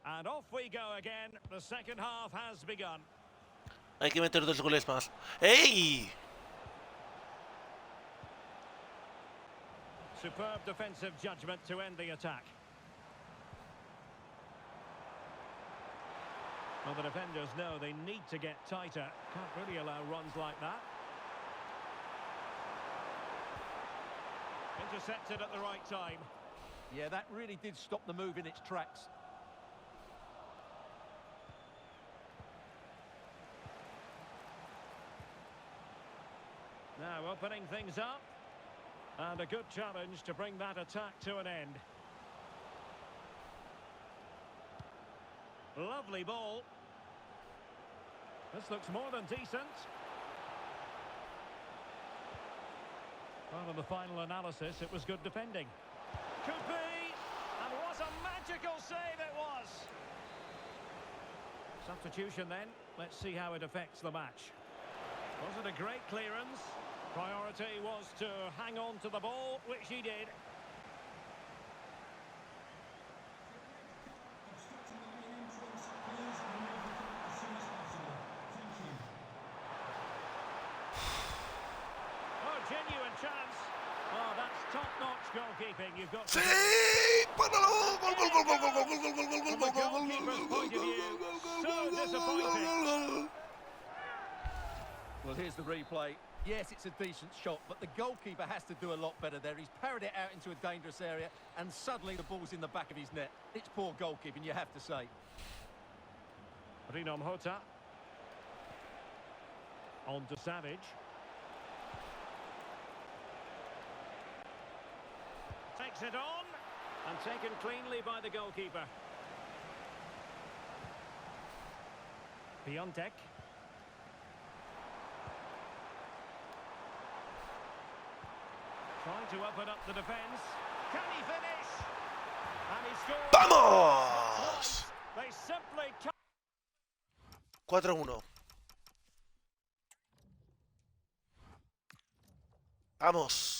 And off we go again. The second half has begun. Hay que meter 2 goles más. ¡Ey! Superb defensive judgment to end the attack. Well, the defenders know they need to get tighter. Can't really allow runs like that. Intercepted at the right time. Yeah, that really did stop the move in its tracks. Now opening things up. And a good challenge to bring that attack to an end. Lovely ball. This looks more than decent. Well, in the final analysis, it was good defending. Could be. And what a magical save it was. Substitution then. Let's see how it affects the match. Was it a great clearance? Priority was to hang on to the ball, which he did. Obstructing the main entrance, please remove the car as soon as possible. Thank you. Oh, genuine chance. Oh, that's top-notch goalkeeping. You've got to... ¡Sí! ¡Páralo! ¡Gol, gol, gol, gol, gol, gol, gol, gol, gol, From gol, the gol, gol, goalkeeper's point of view, so disappointing. Well, here's the replay. Yes, it's a decent shot, but the goalkeeper has to do a lot better there. He's parried it out into a dangerous area, and suddenly the ball's in the back of his net. It's poor goalkeeping, you have to say. Rino Mhota. On to Savage. Takes it on, and taken cleanly by the goalkeeper. Piontek. Trying to open up the defence. Can he finish? And he scores. ¡Vamos! They simply can't. 4-1. Vamos.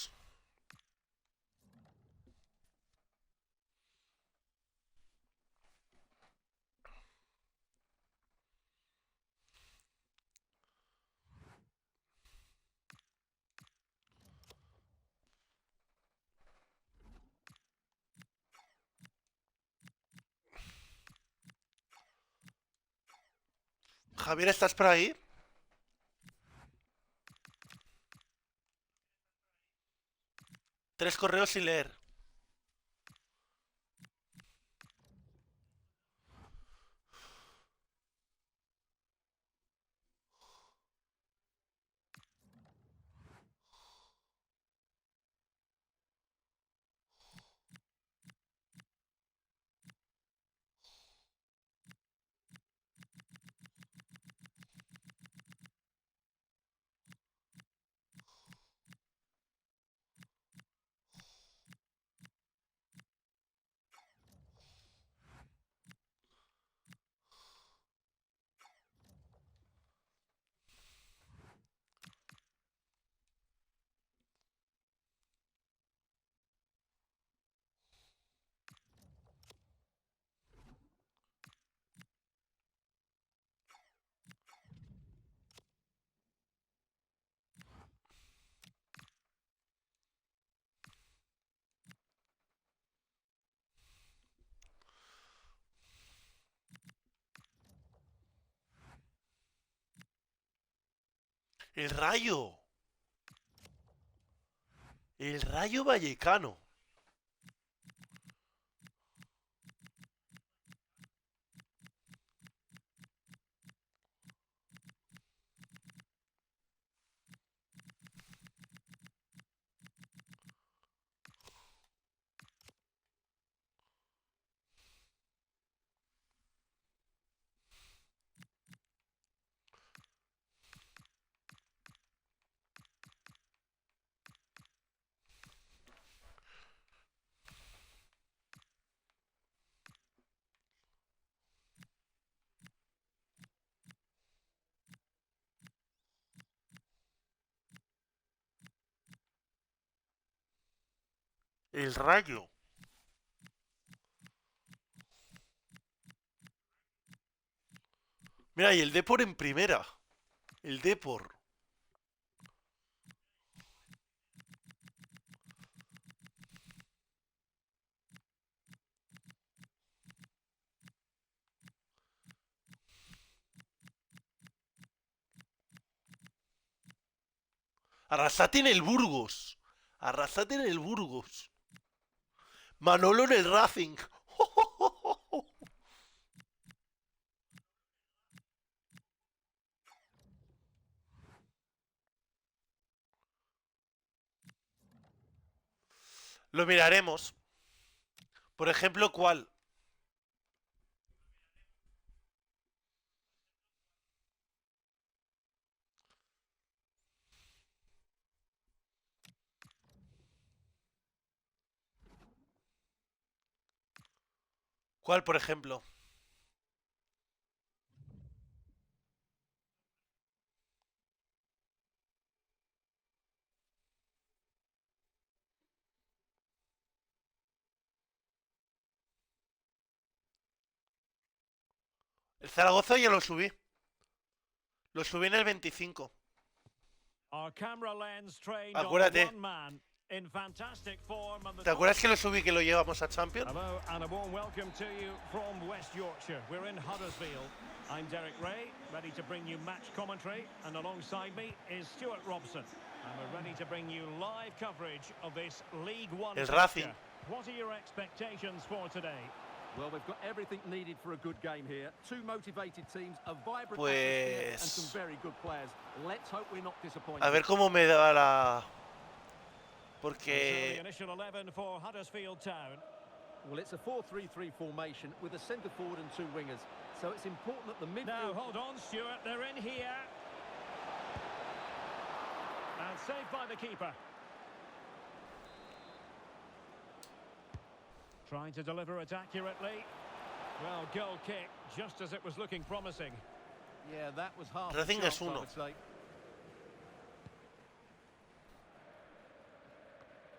Javier, ¿estás por ahí? Tres correos sin leer. El Rayo. El Rayo Vallecano. El Rayo. Mira, y el Depor en primera. El Depor. Arrasate en el Burgos. Arrasate en el Burgos. Manolo en el Racing. Lo miraremos. Por ejemplo, ¿cuál? ¿Cuál, por ejemplo? El Zaragoza ya lo subí. Lo subí en el 25. Our camera lens trained on Acuérdate. one man in fantastic form and the ¿Te acuerdas que lo subí que lo llevamos a Champions? Hello and a warm welcome to you from West Yorkshire. We're in Huddersfield. I'm Derek Ray, ready to bring you match commentary, and alongside me is Stuart Robson. And we're ready to bring you live coverage of this League One El fixture. Racing. What are your expectations for today? Well, we've got everything needed for a good game here. Two motivated teams, a vibrant atmosphere, and some very good players. Let's hope we're not disappointed. A ver cómo me da la... So the Porque... initial 11 for Huddersfield Town. Well, it's a 4-3-3 formation with a centre forward and two wingers. So it's important that the Now, midfield... hold on, Stuart, they're in here. And saved by the keeper. Trying to deliver it accurately. Well, goal kick, just as it was looking promising. Yeah, that was half Racing the es chance, I uno. would say.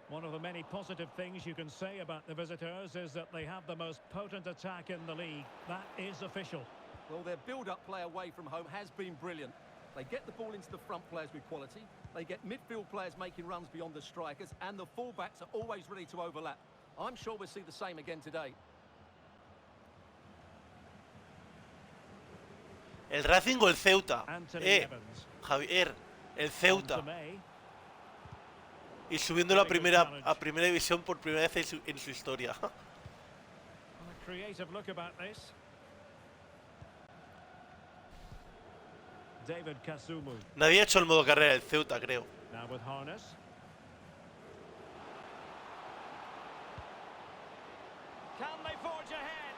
One of the many positive things you can say about the visitors is that they have the most potent attack in the league. That is official. Well, their build-up play away from home has been brilliant. They get the ball into the front players with quality. They get midfield players making runs beyond the strikers, and the fullbacks are always ready to overlap. I'm sure we'll see the same again today. ¿El Racing o el Ceuta? Anthony Evans. Javier, el On to Ceuta. May. Y subiendo a primera división por primera vez en su historia. A creative look about this. David Kasumu. Nadie ha hecho el modo carrera del Ceuta, creo. Now with Harness. Can they forge ahead?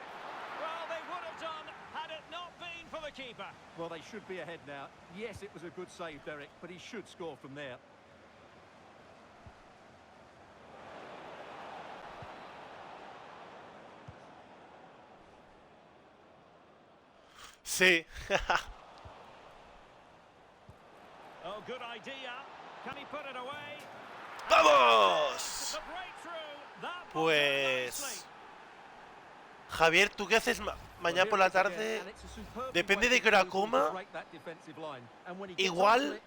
Well, they would have done had it not been for the keeper. Well, they should be ahead now. Yes, it was a good save, Derek, but he should score from there. Sí. Oh, good idea. Can he put it away? ¡Vamos! The breakthrough. That Pues... Javier, ¿tú qué haces mañana por la tarde? Depende de qué hora coma. Igual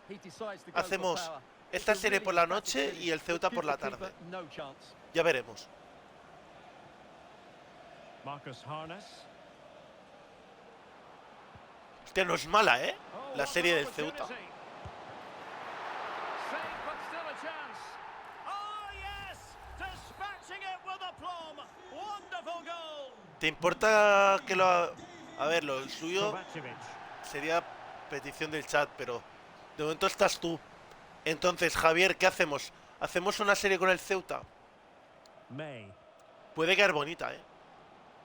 hacemos esta serie por la noche y el Ceuta por la tarde. Ya veremos. Marcus Harness. Hostia, no es mala, ¿eh? La serie del Ceuta. ¿Te importa que lo... A ver, lo suyo sería petición del chat, pero de momento estás tú. Entonces, Javier, ¿qué hacemos? ¿Hacemos una serie con el Ceuta? Puede quedar bonita, ¿eh?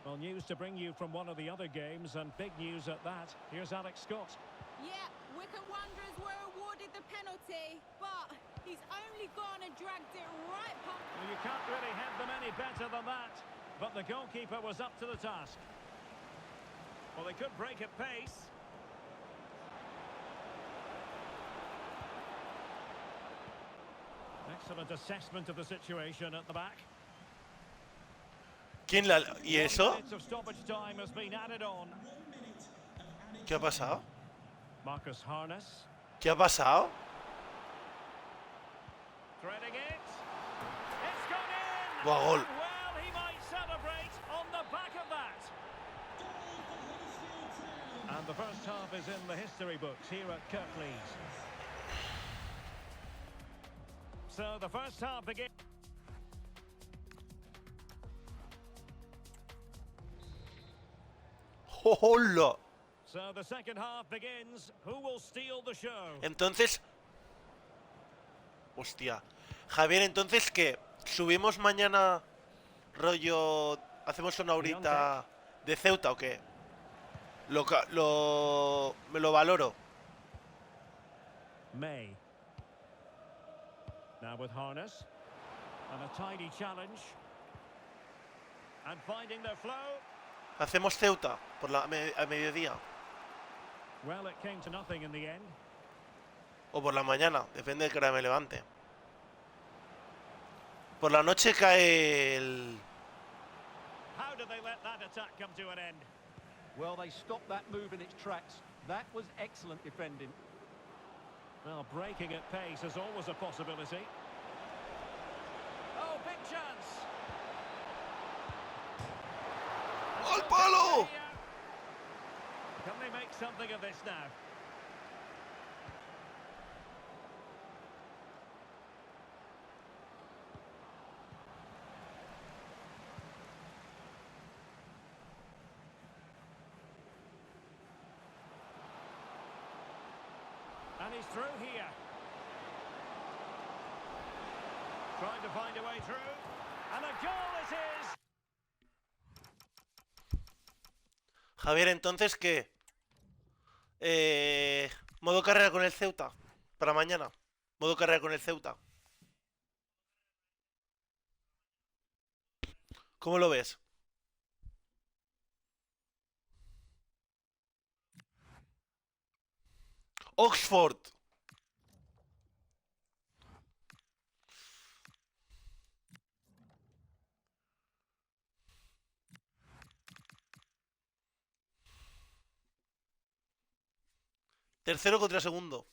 Well, news to bring you from one of the other games, and big news at that. Here's Alex Scott. Yeah, Wycombe Wanderers were awarded the penalty, but he's only gone and dragged it right past. Well, you can't really head them any better than that. But the goalkeeper was up to the task. Well, they could break at pace. Excellent assessment of the situation at the back. ¿Quién la... ¿Y eso? Minutes of stoppage time has been added on. ¿Qué ha pasado? Marcus Harness ¿Qué ha pasado? threading it. It's gone in. Buah, gol. And well, he might celebrate on the back of that. And the first half is in the history books here at Kirklees. So the first half begins. ¡Hola! So the second half begins. Who will steal the show? Entonces... Hostia. Javier, entonces, ¿qué? ¿Subimos mañana rollo... ¿Hacemos una horita de Ceuta o qué? Me lo valoro. May. Now with Harness. And a tidy challenge. And finding their flow. Hacemos Ceuta por a mediodía. Well, it came to nothing in the end. O por la mañana, depende de qué hora me levante. Por la noche cae el... How did they let that attack come to an end? Well, they stopped that move in its tracks. That was excellent defending. Well, breaking at pace is always a possibility. Oh, big chance. ¡Al palo! Can they make something of this now? And he's through here. Trying to find a way through. And a goal it is. Javier, entonces, ¿qué? Modo carrera con el Ceuta. Para mañana. Modo carrera con el Ceuta. ¿Cómo lo ves? Oxford. Tercero contra segundo.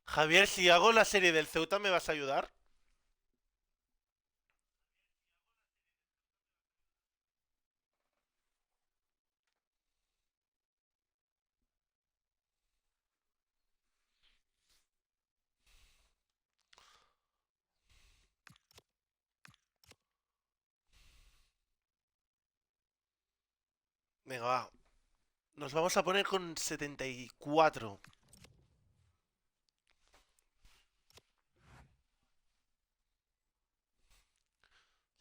Javier, si hago la serie del Ceuta, ¿me vas a ayudar? Venga, va. Nos vamos a poner con 74.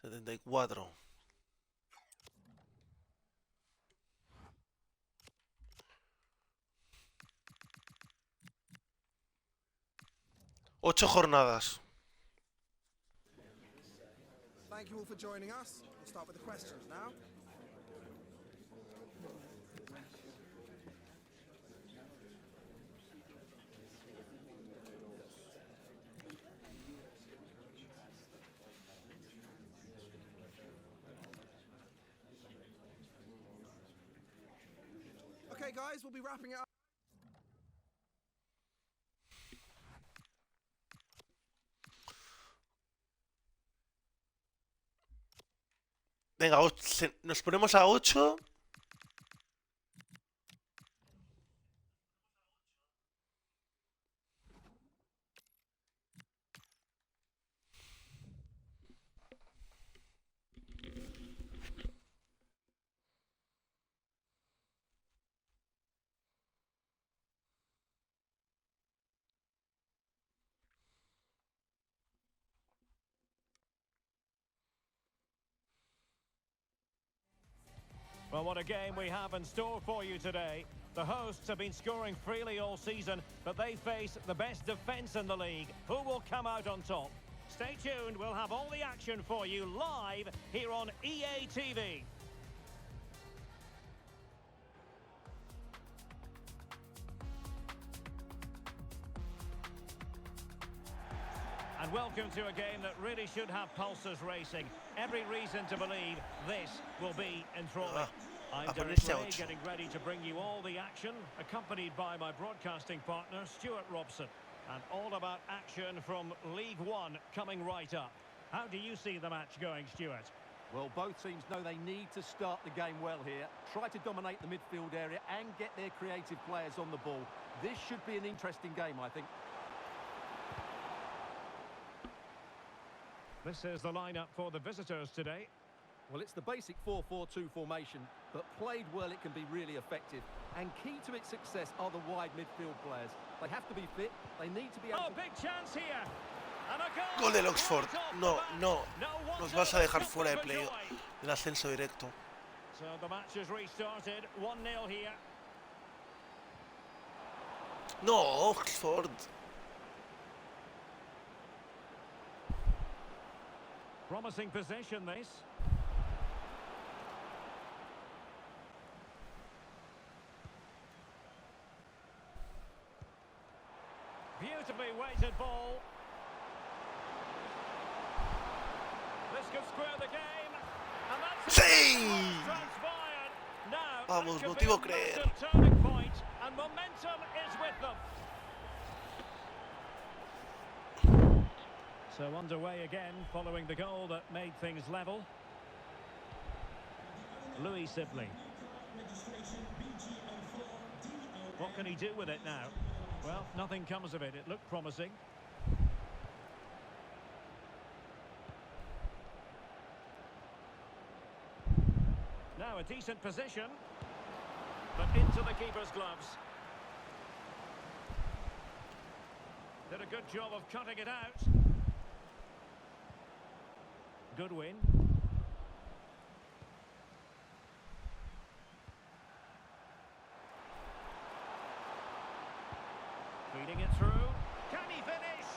74. Ocho jornadas. Thank you all for joining us. We'll start with the questions now. Okay, guys, we'll be wrapping it up. Venga, nos ponemos a 8. Well, what a game we have in store for you today. The hosts have been scoring freely all season, but they face the best defence in the league. Who will come out on top? Stay tuned, we'll have all the action for you live here on EA TV. And welcome to a game that really should have pulses racing. Every reason to believe this will be enthralling. I'm a Derek ponerse a Ray, 8. getting ready to bring you all the action, accompanied by my broadcasting partner, Stuart Robson. And all about action from League One coming right up. How do you see the match going, Stuart? Well, both teams know they need to start the game well here. Try to dominate the midfield area and get their creative players on the ball. This should be an interesting game, I think. This is the lineup for the visitors today. Well, it's the basic 4-4-2 formation, but played well it can be really effective. And key to its success are the wide midfield players. They have to be fit, they need to be able Oh, to... big chance here. And a goal. Gol del Oxford. No, no. No Nos wonder vas a the dejar jump fuera de for playoff. joy. El ascenso directo. So the match has restarted. 1-0 here. No, Oxford. Promising possession, this. Beautifully weighted ball. This could square the game. And that's Sí. transpired. Now, Vamos, that could motivo be a creer. massive turning point, and momentum is with them. So underway again, following the goal that made things level. Louis Sibley. What can he do with it now? Well, nothing comes of it. It looked promising. Now a decent position, but into the keeper's gloves. Did a good job of cutting it out. Good win. Feeding it through. Can he finish?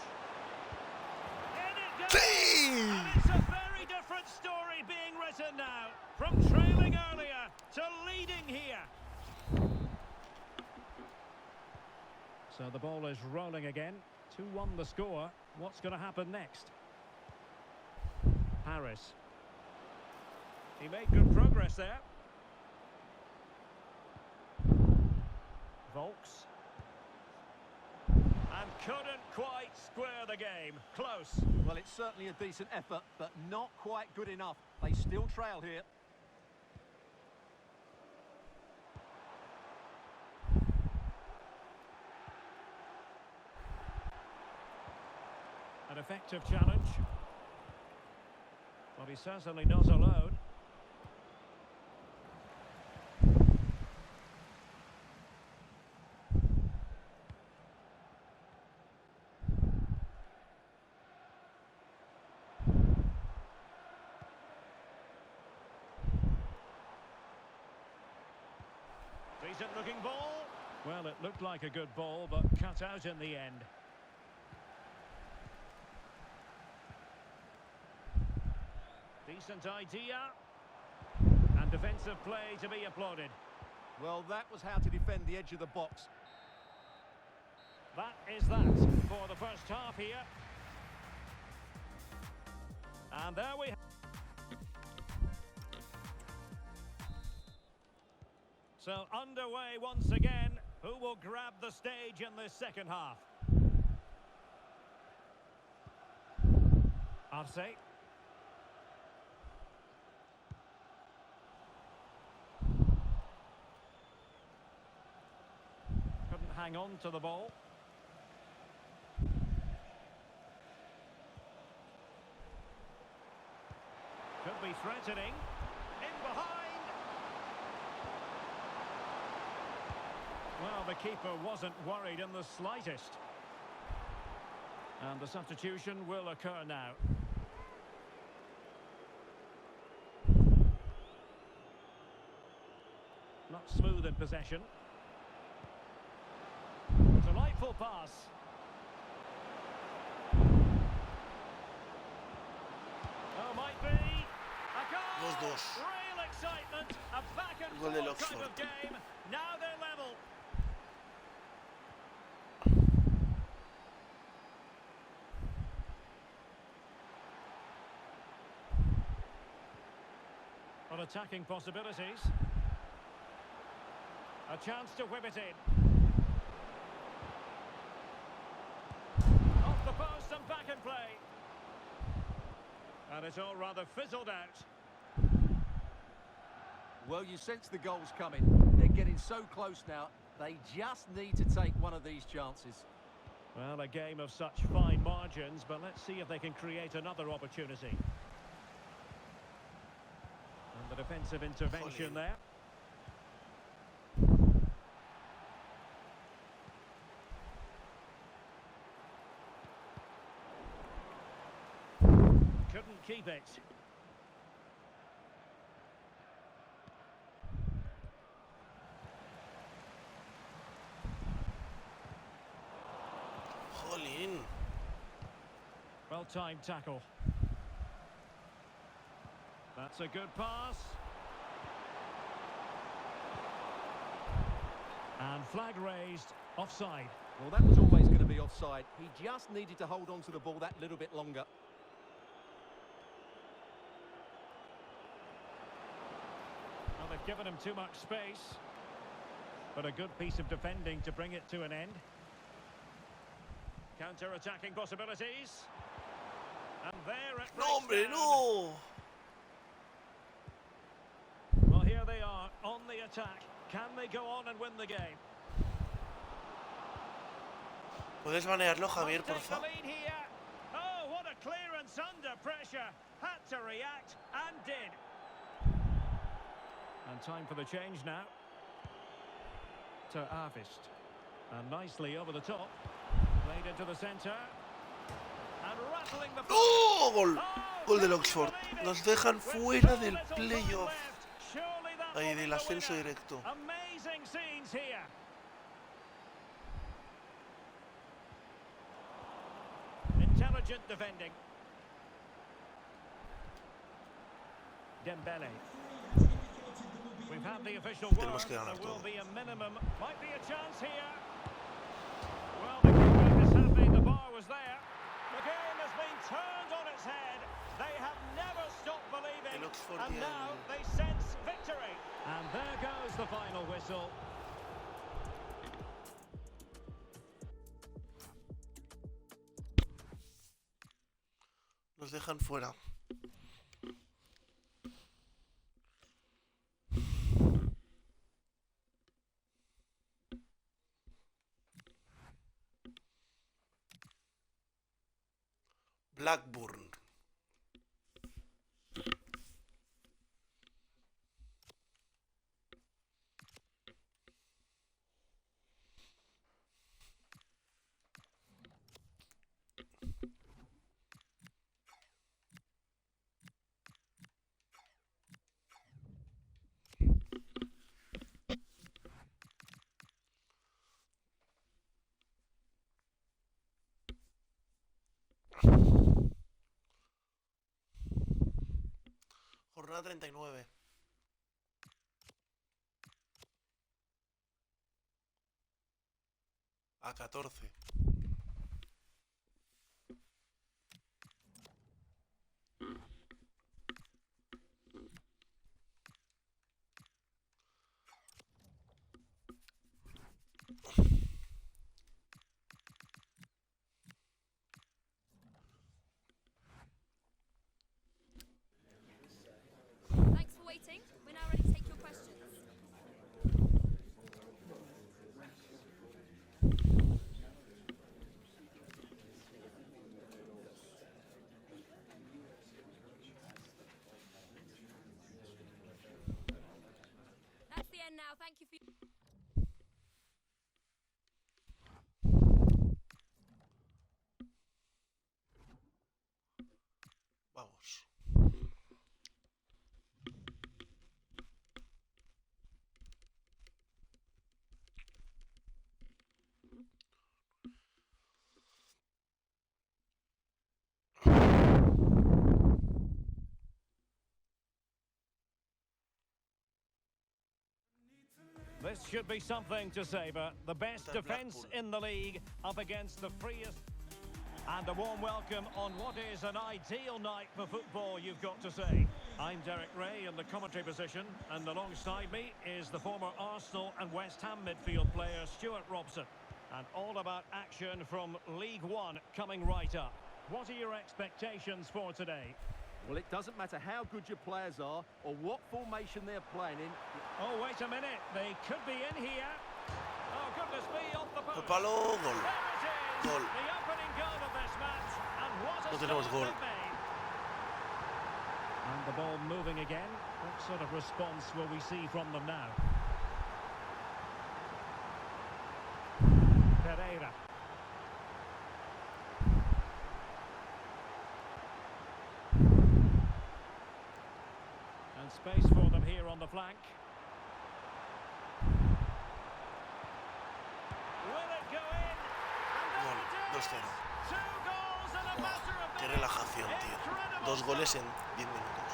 In it goes! Sí. And it's a very different story being written now. From trailing earlier to leading here. So the ball is rolling again. 2-1 the score. What's going to happen next? Harris. He made good progress there. Volks. And couldn't quite square the game. Close. Well, it's certainly a decent effort, but not quite good enough. They still trail here. An effective challenge. Well, he's certainly not alone. Decent looking ball. Well, it looked like a good ball, but cut out in the end. Decent idea. And defensive play to be applauded. Well, that was how to defend the edge of the box. That is that for the first half here. And there we have. So underway once again. Who will grab the stage in this second half? Arce. Couldn't hang on to the ball. Could be threatening. In behind. Well, the keeper wasn't worried in the slightest. And the substitution will occur now. Not smooth in possession. Delightful pass. Oh, might be. A goal! 2-2. Real excitement. A back and Gol del forth kind Oxford. of game. Now they're level. attacking possibilities. A chance to whip it in. Off the post and back in play. And it's all rather fizzled out. Well, you sense the goals coming. They're getting so close now. They just need to take one of these chances. Well, a game of such fine margins, but let's see if they can create another opportunity. And the defensive intervention there. Couldn't keep it. Jolín. Well-timed tackle. That's a good pass. And flag raised, offside. Well, that was always going to be offside. He just needed to hold on to the ball that little bit longer. Well, they've given him too much space. But a good piece of defending to bring it to an end. Counter-attacking possibilities. And there it No, breaks hombre, down. no. Well, here they are on the attack. Can they go on and win the game? ¿Puedes banearlo, Javier, Take por the favor? lead here. Oh, what a clearance under pressure. Had to react and did. And time for the change now. To Arvist. And nicely over the top. Played into the centre. And rattling the ¡No! Gol. Oh, Gol del can you Oxford. believe it? Nos dejan With fuera so del little time playoff. left, surely that Ahí, will be del the ascenso winner. directo. Amazing scenes here. Intelligent defending. Dembele. We've had the official word. Tenemos que ganar There will todo. be a minimum. Might be a chance here. Well, the keeper is happy the bar was there. The game has been turned on its head. They have never stopped believing. El Oxford And y now el- they sense victory. And there goes the final whistle. Nos dejan fuera. Blackburn. Jornada 39. A 14. Thanks for waiting. We're now ready to take your questions. That's the end now. Thank you for Vamos. This should be something to savour. The best That defence Blackpool. in the league up against the freest. And a warm welcome on what is an ideal night for football, you've got to say. I'm Derek Ray in the commentary position, and alongside me is the former Arsenal and West Ham midfield player Stuart Robson. And all about action from League One coming right up. What are your expectations for today? Well, it doesn't matter how good your players are or what formation they're playing in. Oh, wait a minute. They could be in here. Oh, goodness me, off the post. Palo, gol. There it is. Gol. The opening goal of this match. And what a No tenemos start gol. they've made. And the ball moving again. What sort of response will we see from them now? Pereira. And space for them here on the flank. Will it go in? And Gol, there it is. 2-0. 2 goals in a matter of Qué minutes. relajación, tío. Incredible 2 goles stuff. en 10 minutos.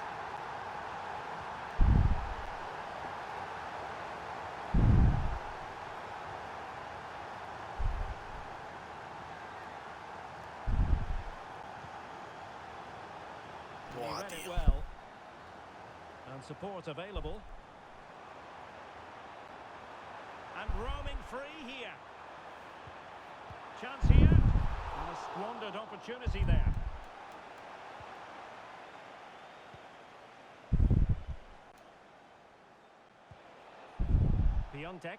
He Buah, read it tío. well. And support available. And roaming free here. Chance here. And a squandered opportunity there. Piontek.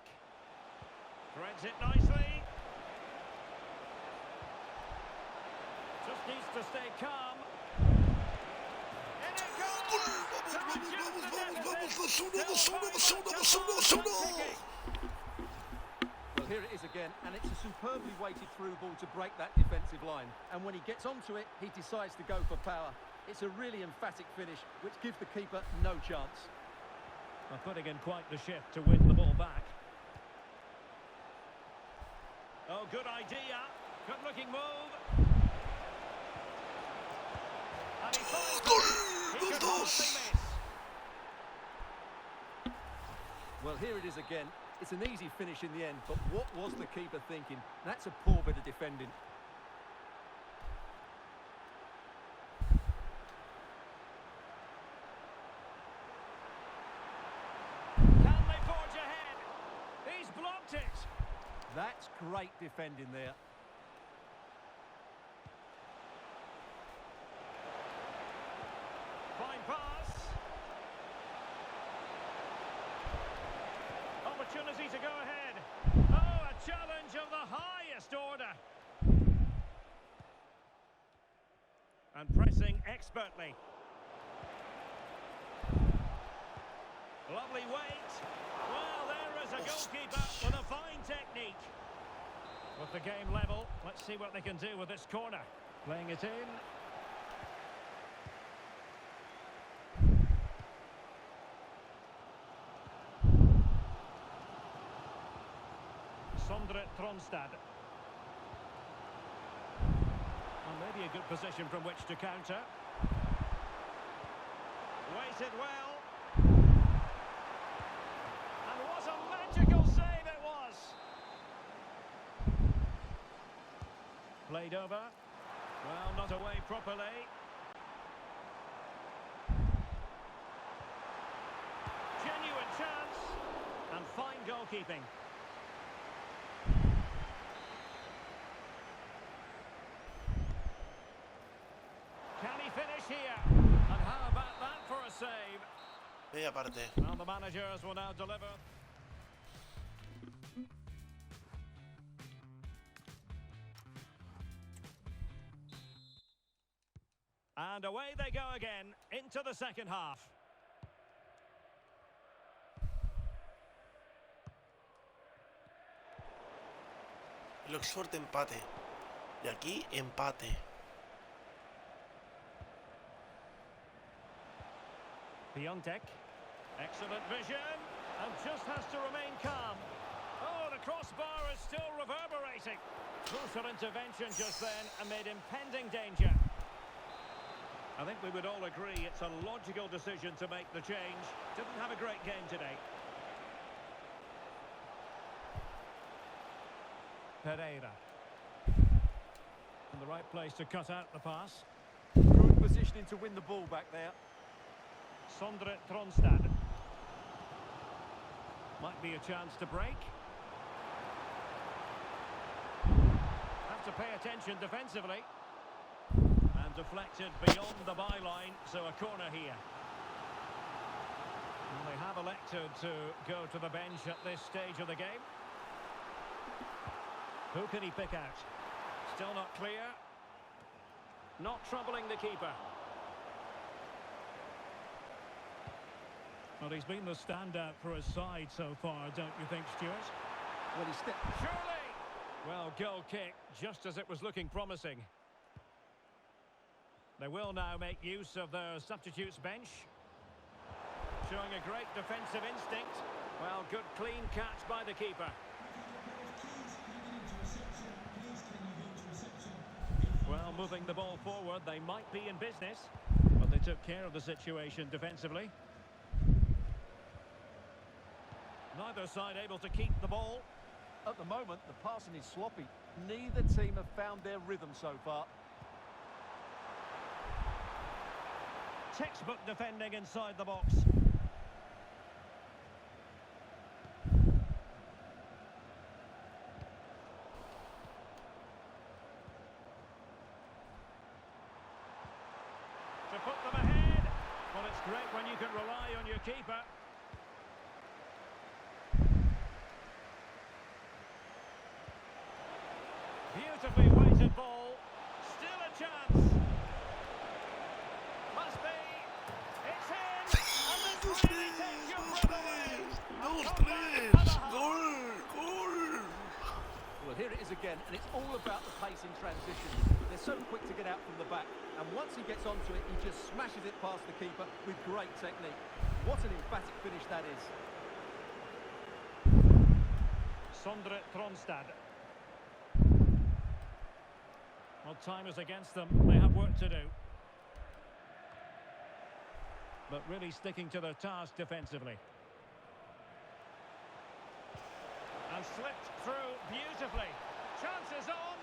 Threads it nicely. Just needs to stay calm. In it goes! To reduce the deficit. Well, here it is again, and it's a superbly weighted through ball to break that defensive line. And when he gets onto it, he decides to go for power. It's a really emphatic finish, which gives the keeper no chance. Well, putting in quite the shift to win the ball back. Oh, good idea. Good-looking move. And he finds it. He could hardly miss. Well, here it is again. It's an easy finish in the end, but what was the keeper thinking? That's a poor bit of defending. Can they forge ahead? He's blocked it. That's great defending there. Fine pass. Opportunity to go ahead. Oh, a challenge of the highest order. And pressing expertly. Lovely weight. Well, there is a goalkeeper with a fine technique. With the game level, let's see what they can do with this corner. Playing it in. Sondre Tronstad. Well, maybe a good position from which to counter. Waited well. And what a magical save it was. Played over. Well, not away properly. Genuine chance. And fine goalkeeping. Can he finish here? And how about that for a save? Bella parte. Well, the managers will now deliver. And away they go again into the second half. El Oxford empate. Y aquí empate. Piontek. Excellent vision. And just has to remain calm. Oh, the crossbar is still reverberating. Crucial intervention just then amid impending danger. I think we would all agree it's a logical decision to make the change. Didn't have a great game today. Pereira. In the right place to cut out the pass. Good positioning to win the ball back there. Sondre Tronstad. Might be a chance to break. Have to pay attention defensively. And deflected beyond the byline, so a corner here. And they have elected to go to the bench at this stage of the game. Who can he pick out? Still not clear. Not troubling the keeper. Well, he's been the standout for his side so far, don't you think, Stuart? Well, he stepped. Surely! Well, goal kick, just as it was looking promising. They will now make use of their substitutes bench. Showing a great defensive instinct. Well, good clean catch by the keeper. Well, moving the ball forward, they might be in business, but they took care of the situation defensively. Neither side able to keep the ball. At the moment, the passing is sloppy. Neither team have found their rhythm so far. Textbook defending inside the box. To put them ahead. Well, it's great when you can rely on your keeper. Beautifully weighted ball. Still a chance. Must be. It's in. And this really takes your breath away. Dos, tres. Gol, gol. Well, here it is again, and it's all about the pace in transition. They're so quick to get out from the back, and once he gets onto it, he just smashes it past the keeper with great technique. What an emphatic finish that is. Sondre Tronstad. Well, time is against them. They have work to do. But really sticking to their task defensively. And slipped through beautifully. Chances on.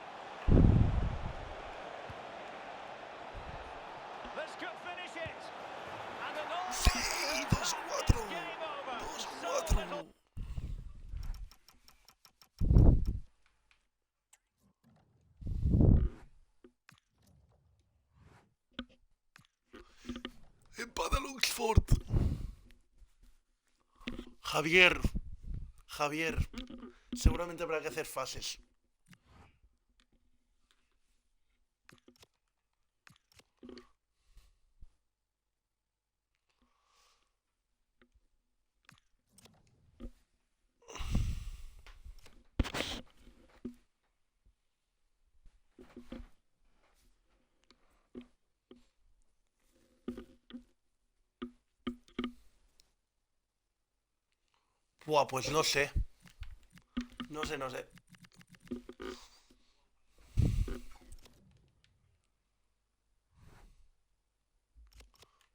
This could finish it. And an Sí, almost 2-4. game over. 2-4. little. Empata el Oxford. Javier. Seguramente habrá que hacer fases. Buah, pues no sé. No sé.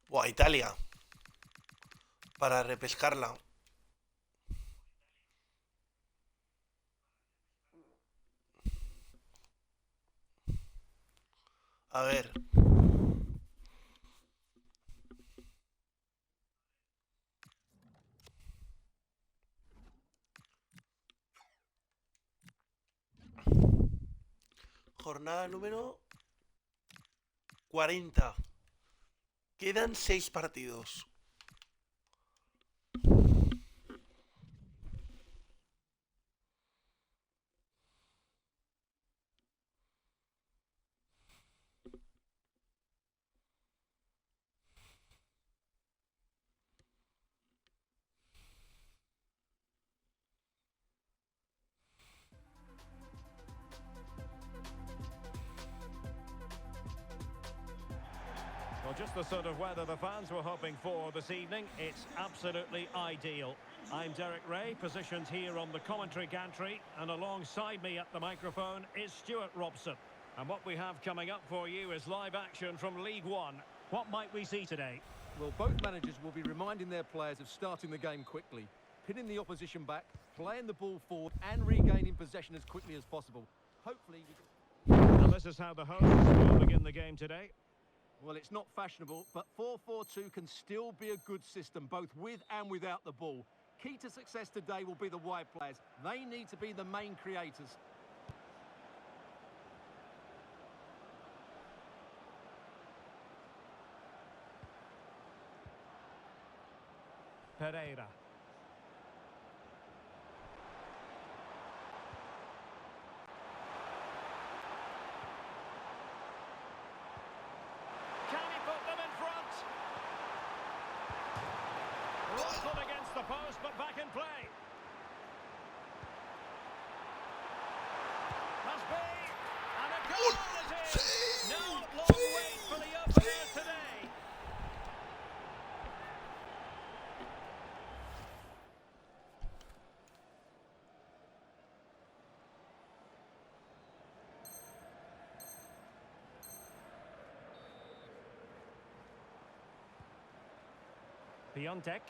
Buah, Italia. Para repescarla. A ver. Jornada número 40. Quedan 6 partidos. Well, just the sort of weather the fans were hoping for this evening. It's absolutely ideal. I'm Derek Ray, positioned here on the commentary gantry, and alongside me at the microphone is Stuart Robson. And what we have coming up for you is live action from League One. What might we see today? Well, both managers will be reminding their players of starting the game quickly, pinning the opposition back, playing the ball forward and regaining possession as quickly as possible. Hopefully... this is how the hosts will begin the game today. Well, it's not fashionable, but 4-4-2 can still be a good system, both with and without the ball. Key to success today will be the wide players. They need to be the main creators. Pereira. Can he put them in front? Wrestled against the post, but back in play. Must be. And a goal it is. No long wait for the opener today. Piontek.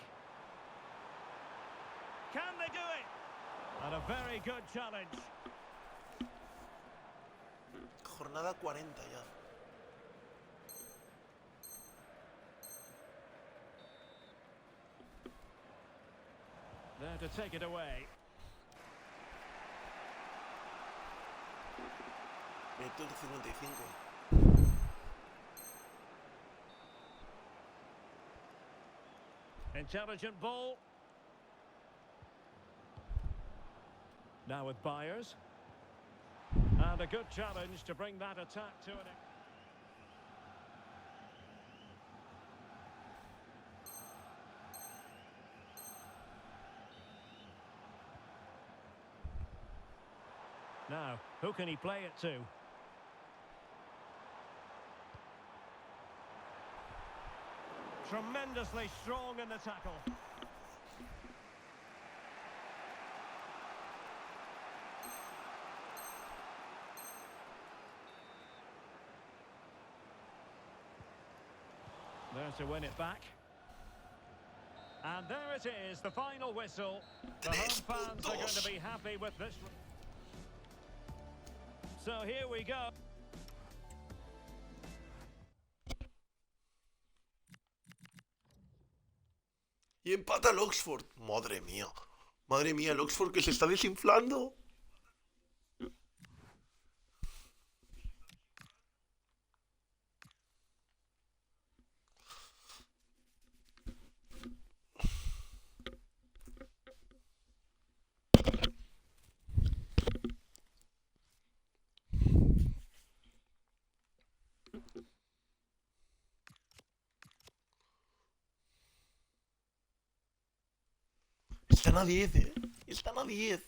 Can they do it? And a very good challenge. Jornada 40 ya. There to take it away. Minuto 55. Intelligent ball. Now with Byers. And a good challenge to bring that attack to an end. Now, who can he play it to? Tremendously strong in the tackle. There to win it back. And there it is, the final whistle. The home fans are going to be happy with this. So here we go. Y empata el Oxford. Madre mía. Madre mía, el Oxford que se está desinflando. Están a 10, Están a 10.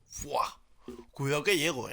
¡Fua! Cuidado que llego,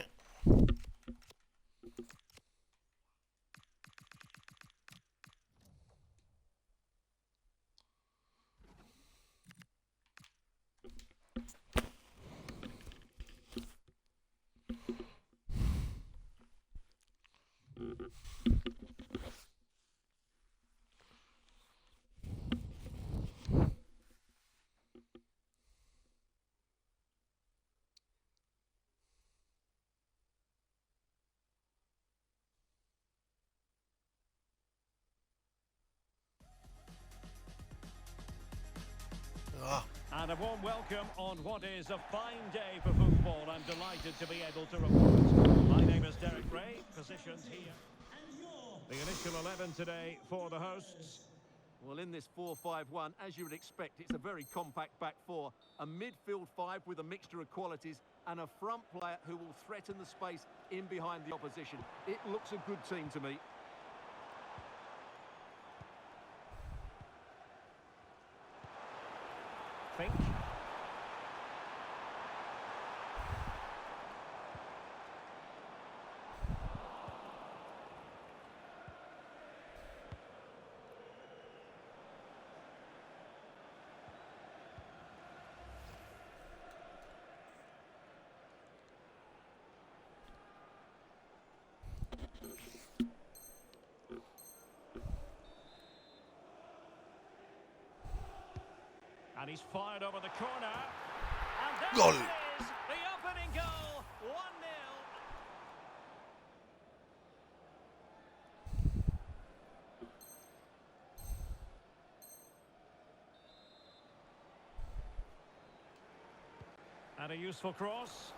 Ah. And a warm welcome on what is a fine day for football. I'm delighted to be able to report. My name is Derek Ray, positioned here. The initial 11 today for the hosts. Well, in this 4-5-1, as you would expect, it's a very compact back four. A midfield five with a mixture of qualities and a front player who will threaten the space in behind the opposition. It looks a good team to me. Fink. He's fired over the corner. And there Gol. it is, the opening goal, 1-0. And a useful cross.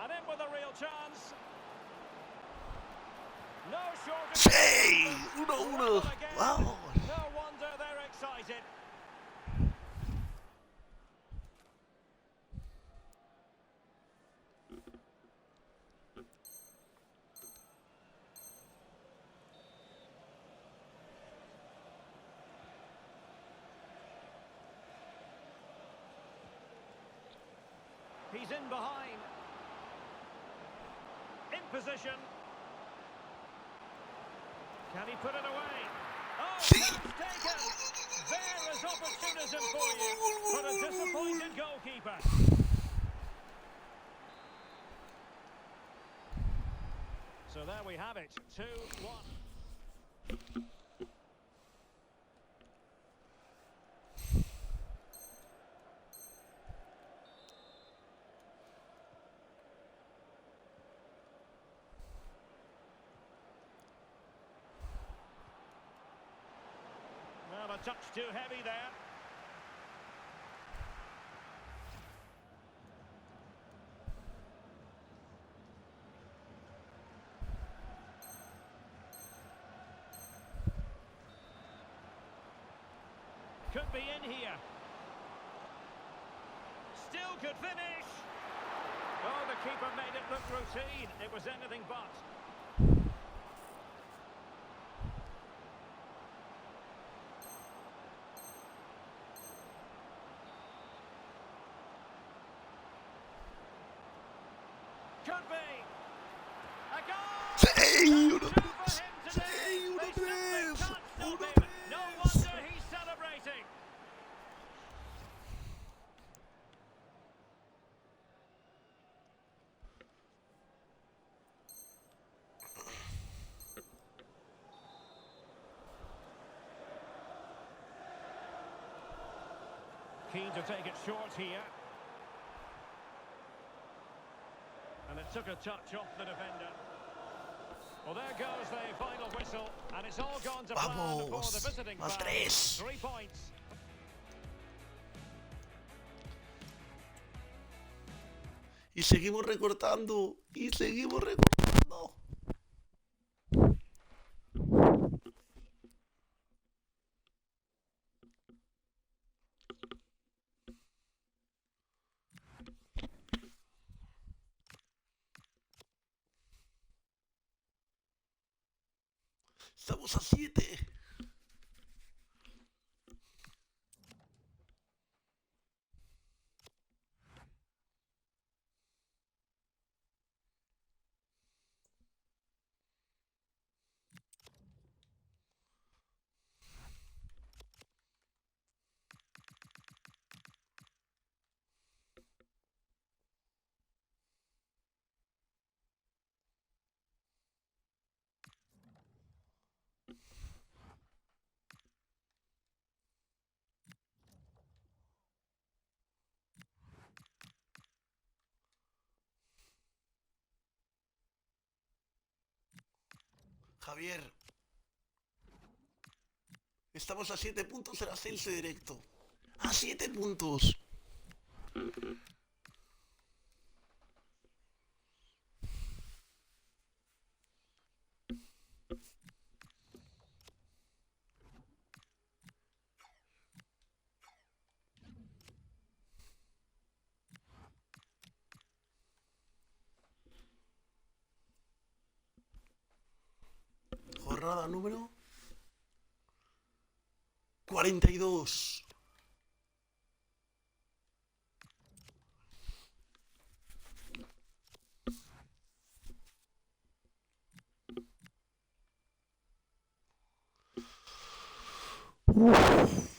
And in with a real chance. No shortage. ¡Sí! 1-1. ¡Vamos! No wonder they're excited. He's in behind. In position. Can he put it away? Oh, Sí. that's taken. There is opportunism for you, but a disappointed goalkeeper. So there we have it, 2-1. Well, a touch too heavy there. Could be in here. Still could finish. Oh, the keeper made it look routine. It was anything but. Could be. A goal! ¡Sí! Two for him today. They simply can't stop him. No wonder he's celebrating. Keen to take it short here. And it took a touch off the defender. Well, there goes the final whistle, and it's all gone to plan for Vamos. the visiting Más fans. 3. 3 points. Y seguimos recortando. Y seguimos recortando. Estamos a 7. Javier. Estamos a 7 puntos del ascenso directo. A 7 puntos. Jornada número 42. Uf.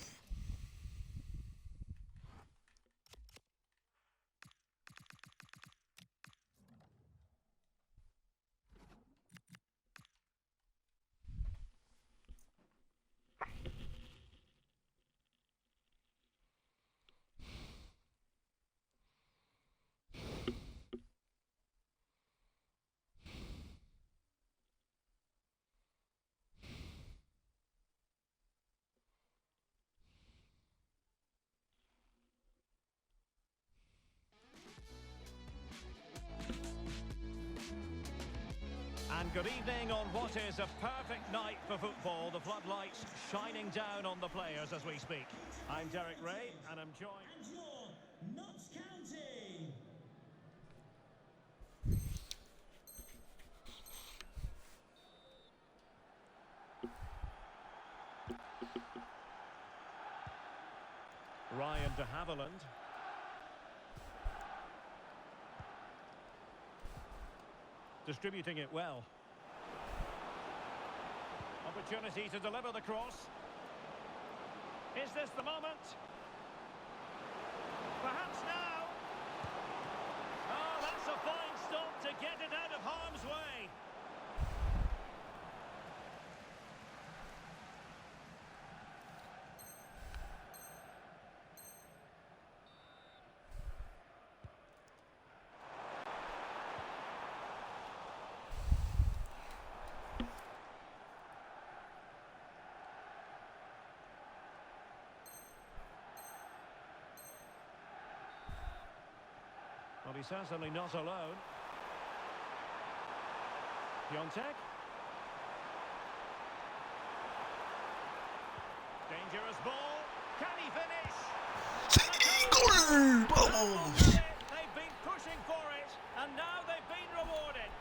good evening on what is a perfect night for football. The floodlights shining down on the players as we speak. I'm Derek Ray, and I'm joined... And your Notts County. Ryan de Havilland. Distributing it well. Opportunity to deliver the cross. Is this the moment? Perhaps now. Oh, that's a fine stop to get it out of harm's way. Well, he's certainly not alone. Piontek. Dangerous ball. Can he finish? ¡Gol! ¡Vamos! They've been pushing for it, and now they've been rewarded.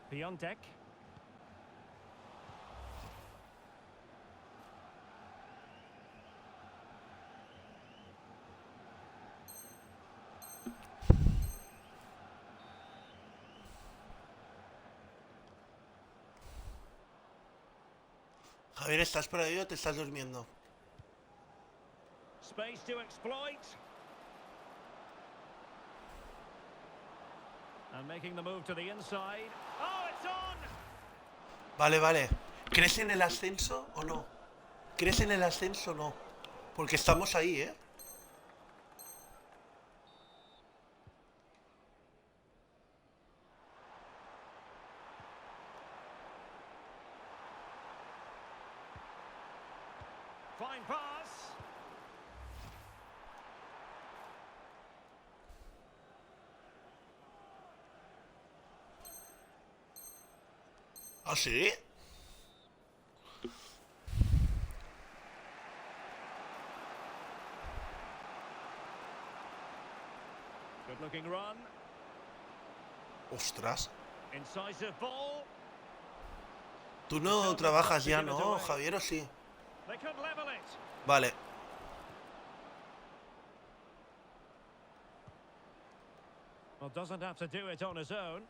Piontek. Javier, ¿estás por ahí o te estás durmiendo? Space to exploit. And making the move to the inside. Oh, it's on! Vale, vale. ¿Crees en el ascenso o no? ¿Crees en el ascenso o no? Porque estamos ahí, ¿eh? Fine pass. ¿Ah, sí? Good looking run. Ostras. Incisive ball. Tú no trabajas ya, ¿no, Javier, o sí? They could level it. Vale. Well, doesn't have to do it on his own,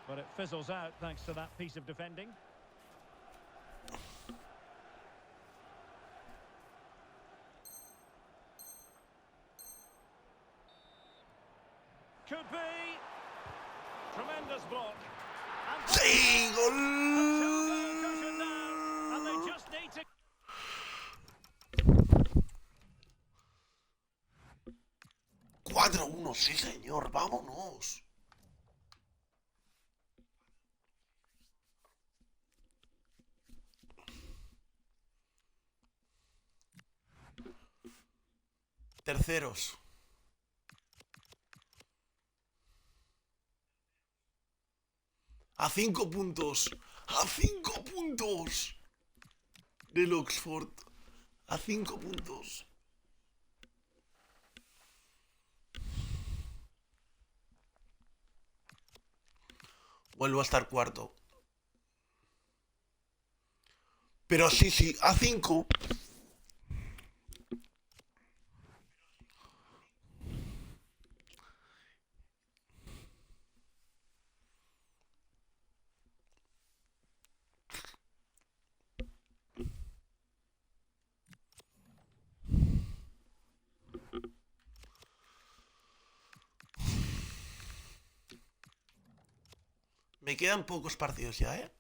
but it fizzles out thanks to that piece of defending. Could be. Tremendous block. And ¡Sí! ¡Gol! cushion now, and they just need to... 4-1, sí señor, vámonos. Terceros. A 5 puntos. A 5 puntos. Del Oxford. A 5 puntos. Vuelvo a estar cuarto. Pero sí, a 5. Me quedan pocos partidos ya, ¿eh?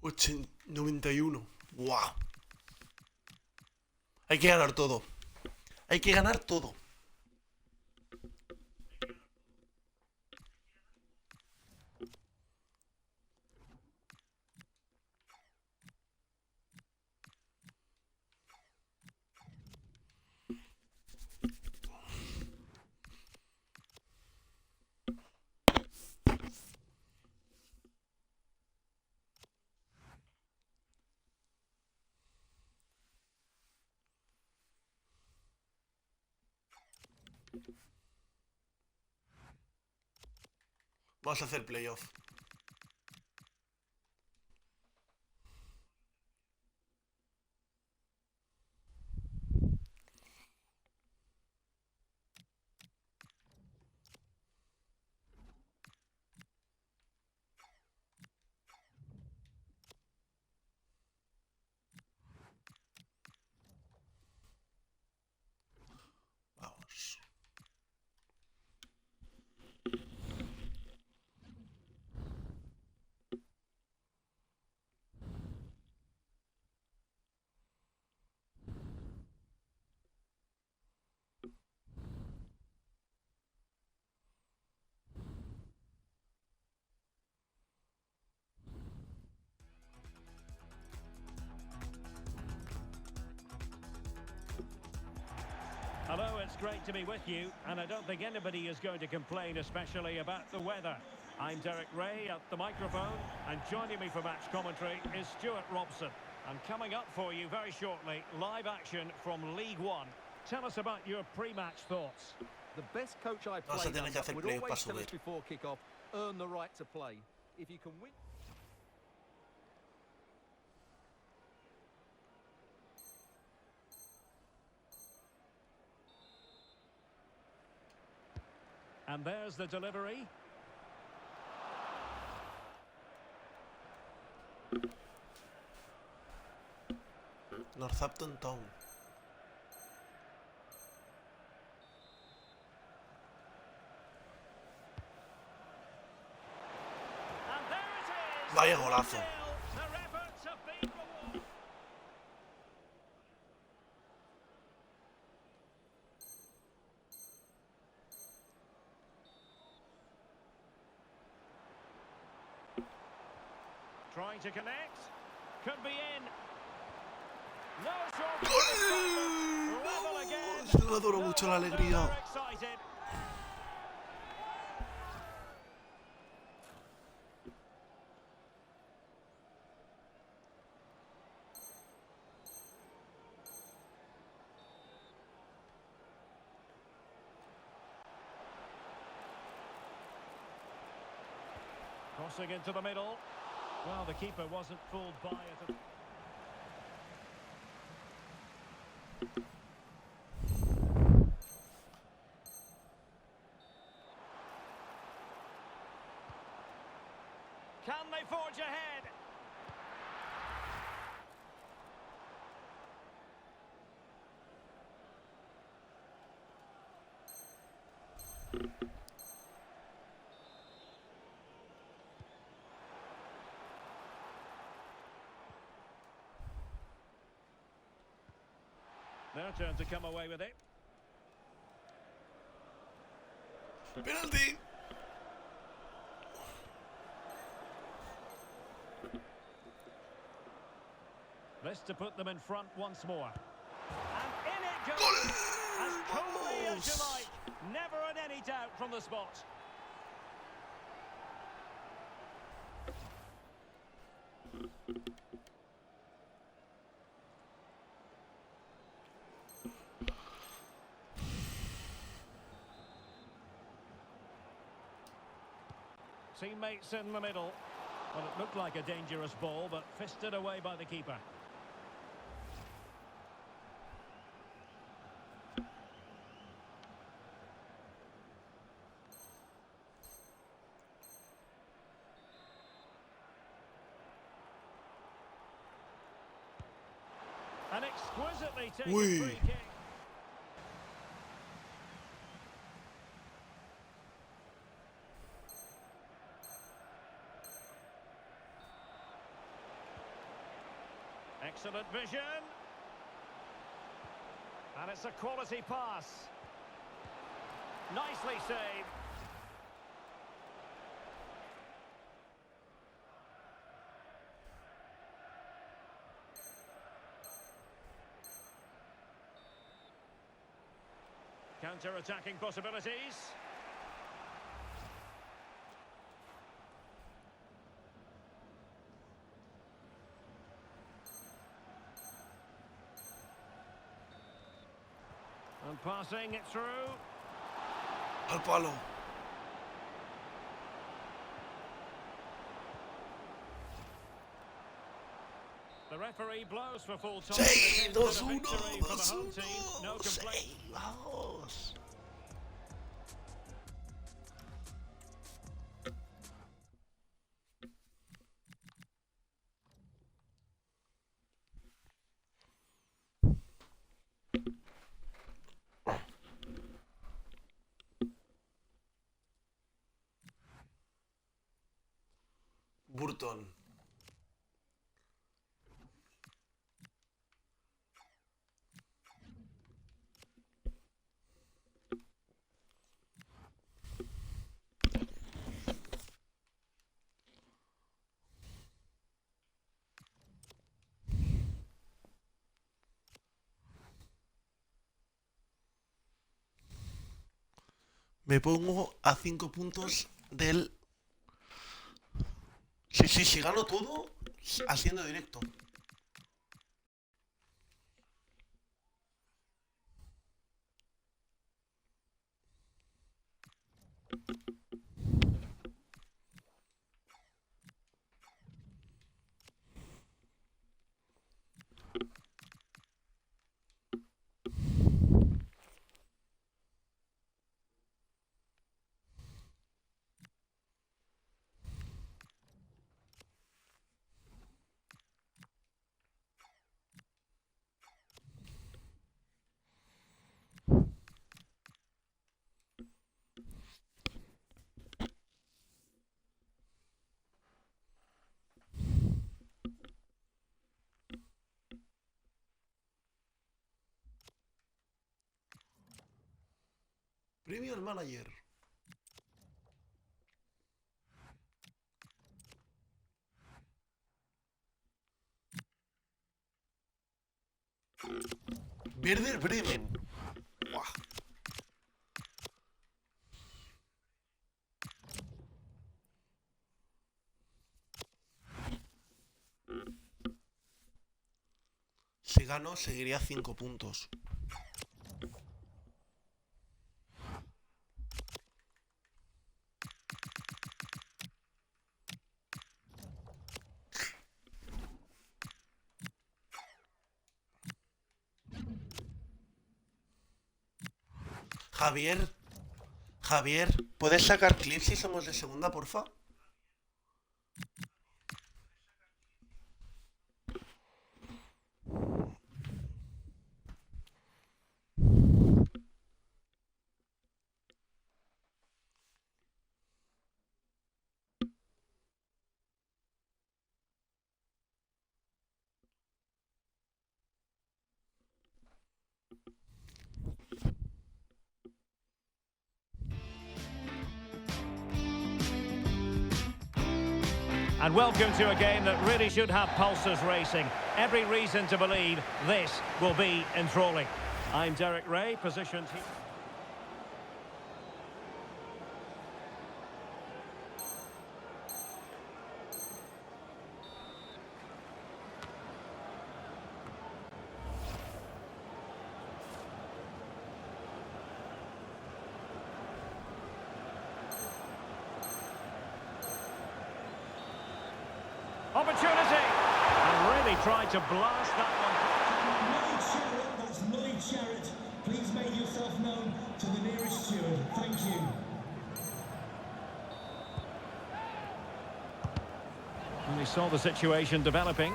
91. ¡Wow! Hay que ganar todo. Hay que ganar todo. Vamos a hacer playoff. Vamos. Hello, it's great to be with you, and I don't think anybody is going to complain, especially about the weather. I'm Derek Ray at the microphone, and joining me for match commentary is Stuart Robson. And coming up for you very shortly, live action from League One. Tell us about your pre-match thoughts. The best coach I Vamos a played tener que under hacer would playoff always para tell us subir. before kick-off, earn the right to play. If you can win... And there's the delivery. Northampton Town. And there it is. Vaya golazo. 1-0. Their efforts have been rewarded. Trying to connect. Could be in. No short. Level again. Se me adoro mucho la They're alegría. excited. Crossing into the middle. Well, the keeper wasn't fooled by it. Can they forge ahead? Their turn to come away with it. Penalty. This to put them in front once more. And in it goes. As coolly as you like. Never in any doubt from the spot. Teammates in the middle. Well, it looked like a dangerous ball, but fisted away by the keeper. An exquisitely taken Ui. free kick. Excellent vision. And it's a quality pass. Nicely saved. Counter-attacking possibilities. And passing it through. Al palo. The referee blows for full time. Sí, It is a 2-1, victory for the home team. No 2-1. complaint. Sí, vamos. Burton. Me pongo a 5 puntos del... Sí, sí, si gano todo, haciendo directo. Premier Manager. Werder Bremen. Buah. Si gano, seguiría 5 puntos. Javier, ¿puedes sacar clips si somos de segunda, porfa? And welcome to a game that really should have pulses racing. Every reason to believe this will be enthralling. I'm Derek Ray, positioned here. Opportunity! And really tried to blast that one. That's Lloyd Sherritt. Please make yourself known to the nearest steward. Thank you. And he saw the situation developing.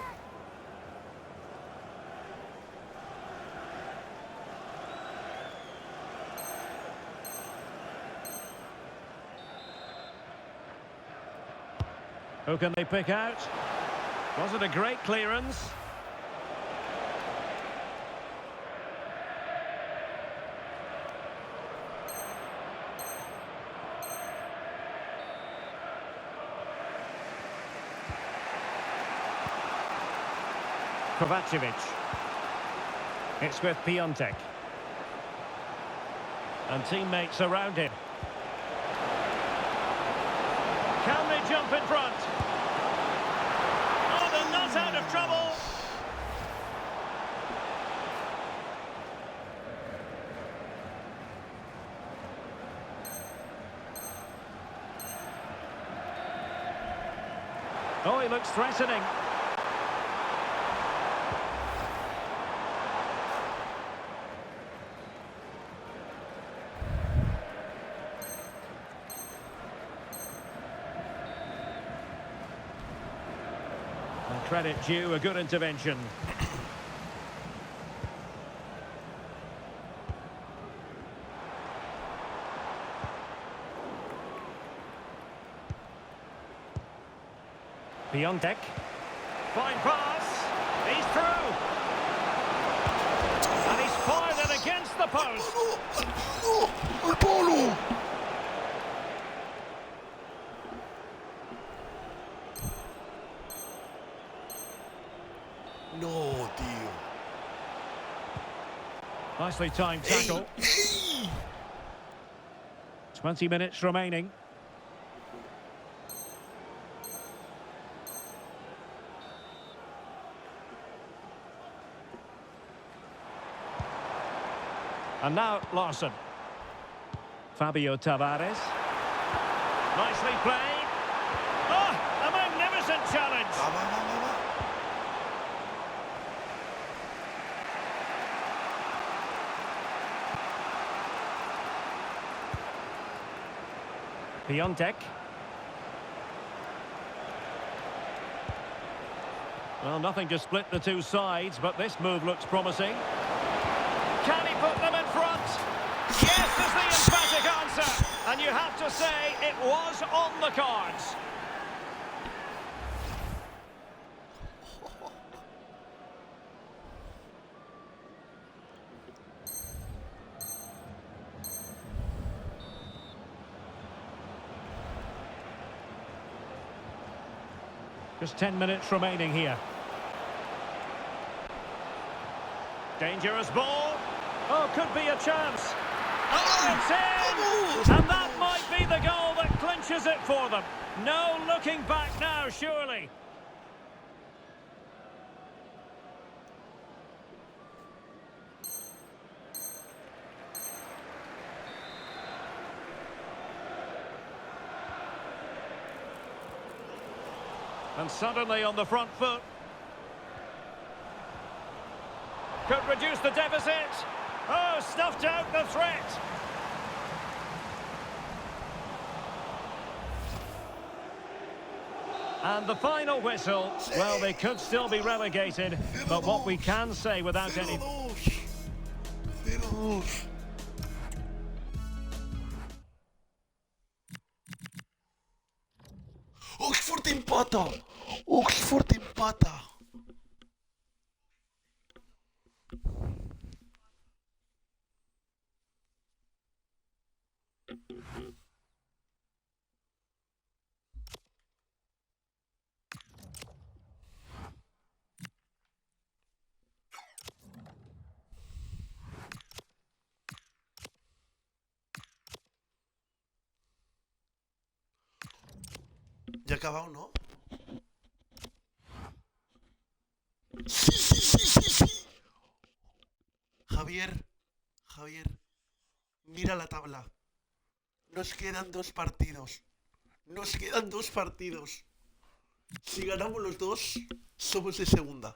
Who can they pick out? Was it a great clearance? Kovacevic. It's with Piontek. And teammates around him. Can they jump in front? Oh, they're not out of trouble. Oh, he looks threatening. And credit due, a good intervention. Piontek. Fine pass. He's through. And he's fired it against the post. No, tío. Nicely timed tackle. 20 minutes remaining. And now Larson. Fabio Tavares. Nicely played. Oh, a magnificent challenge. Piontek. Well, nothing to split the two sides, but this move looks promising. Can he put them in front? Yes, is the emphatic answer. And you have to say it was on the cards. Just 10 minutes remaining here. Dangerous ball. Oh, could be a chance. Oh, it's in! And that might be the goal that clinches it for them. No looking back now, surely. And suddenly on the front foot. Could reduce the deficit. Oh, snuffed out the threat. And the final whistle. Well, they could still be relegated, but what we can say without any... Oxford empata. Oxford empata. Ya ha acabado, ¿no? Sí, sí, sí, sí, sí. Javier, mira la tabla. Nos quedan 2 partidos. Nos quedan 2 partidos. Si ganamos los 2, somos de segunda.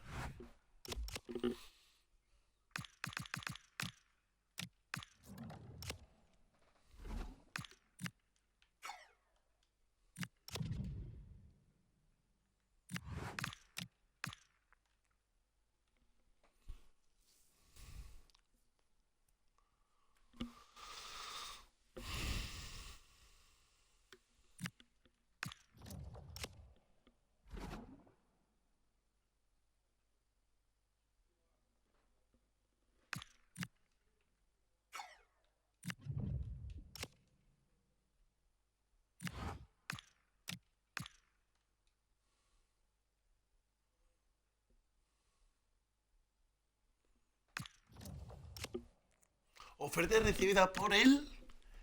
Oferta recibida por el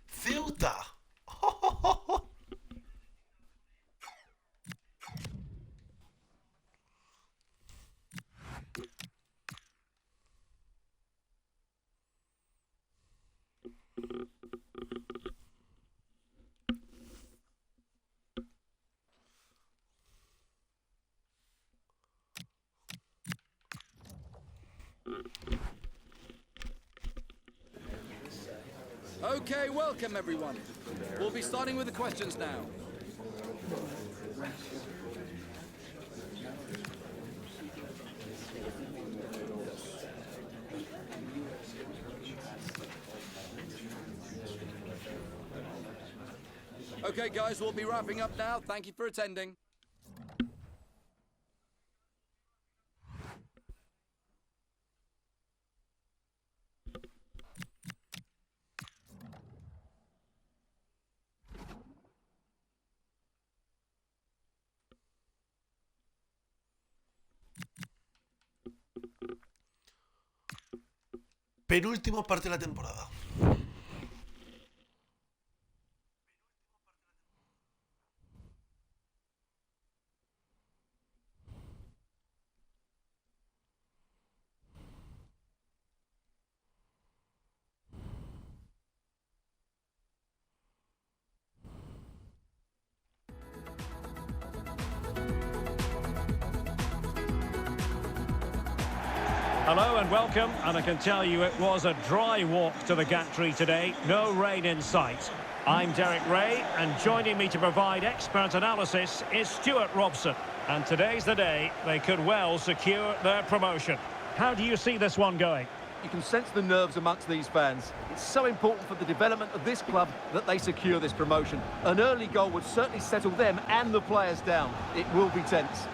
Ceuta. Okay, welcome everyone. We'll be starting with the questions now. Okay guys, we'll be wrapping up now. Thank you for attending. Penúltimo parte de la temporada. Hello and welcome, and I can tell you it was a dry walk to the gantry today, no rain in sight. I'm Derek Ray, and joining me to provide expert analysis is Stuart Robson. And today's the day they could well secure their promotion. How do you see this one going? You can sense the nerves amongst these fans. It's so important for the development of this club that they secure this promotion. An early goal would certainly settle them and the players down. It will be tense.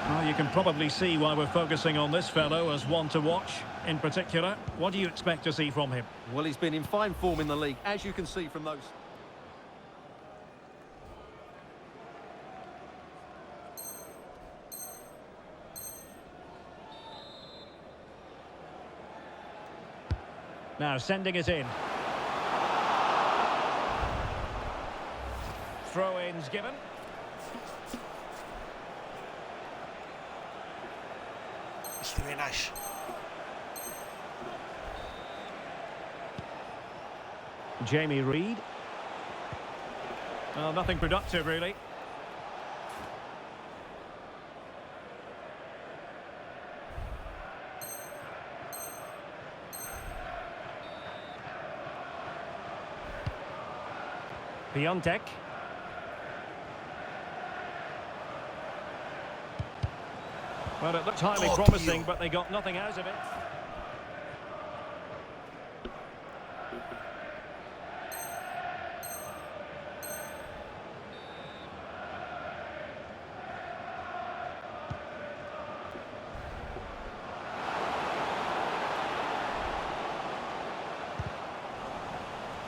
Well, you can probably see why we're focusing on this fellow as one to watch. In particular, what do you expect to see from him? Well, he's been in fine form in the league, as you can see from those. Now sending it in. Throw-ins given. Espionage. Jamie Reed. Well, nothing productive, really. Piontek. Well, it looked highly promising, but they got nothing out of it.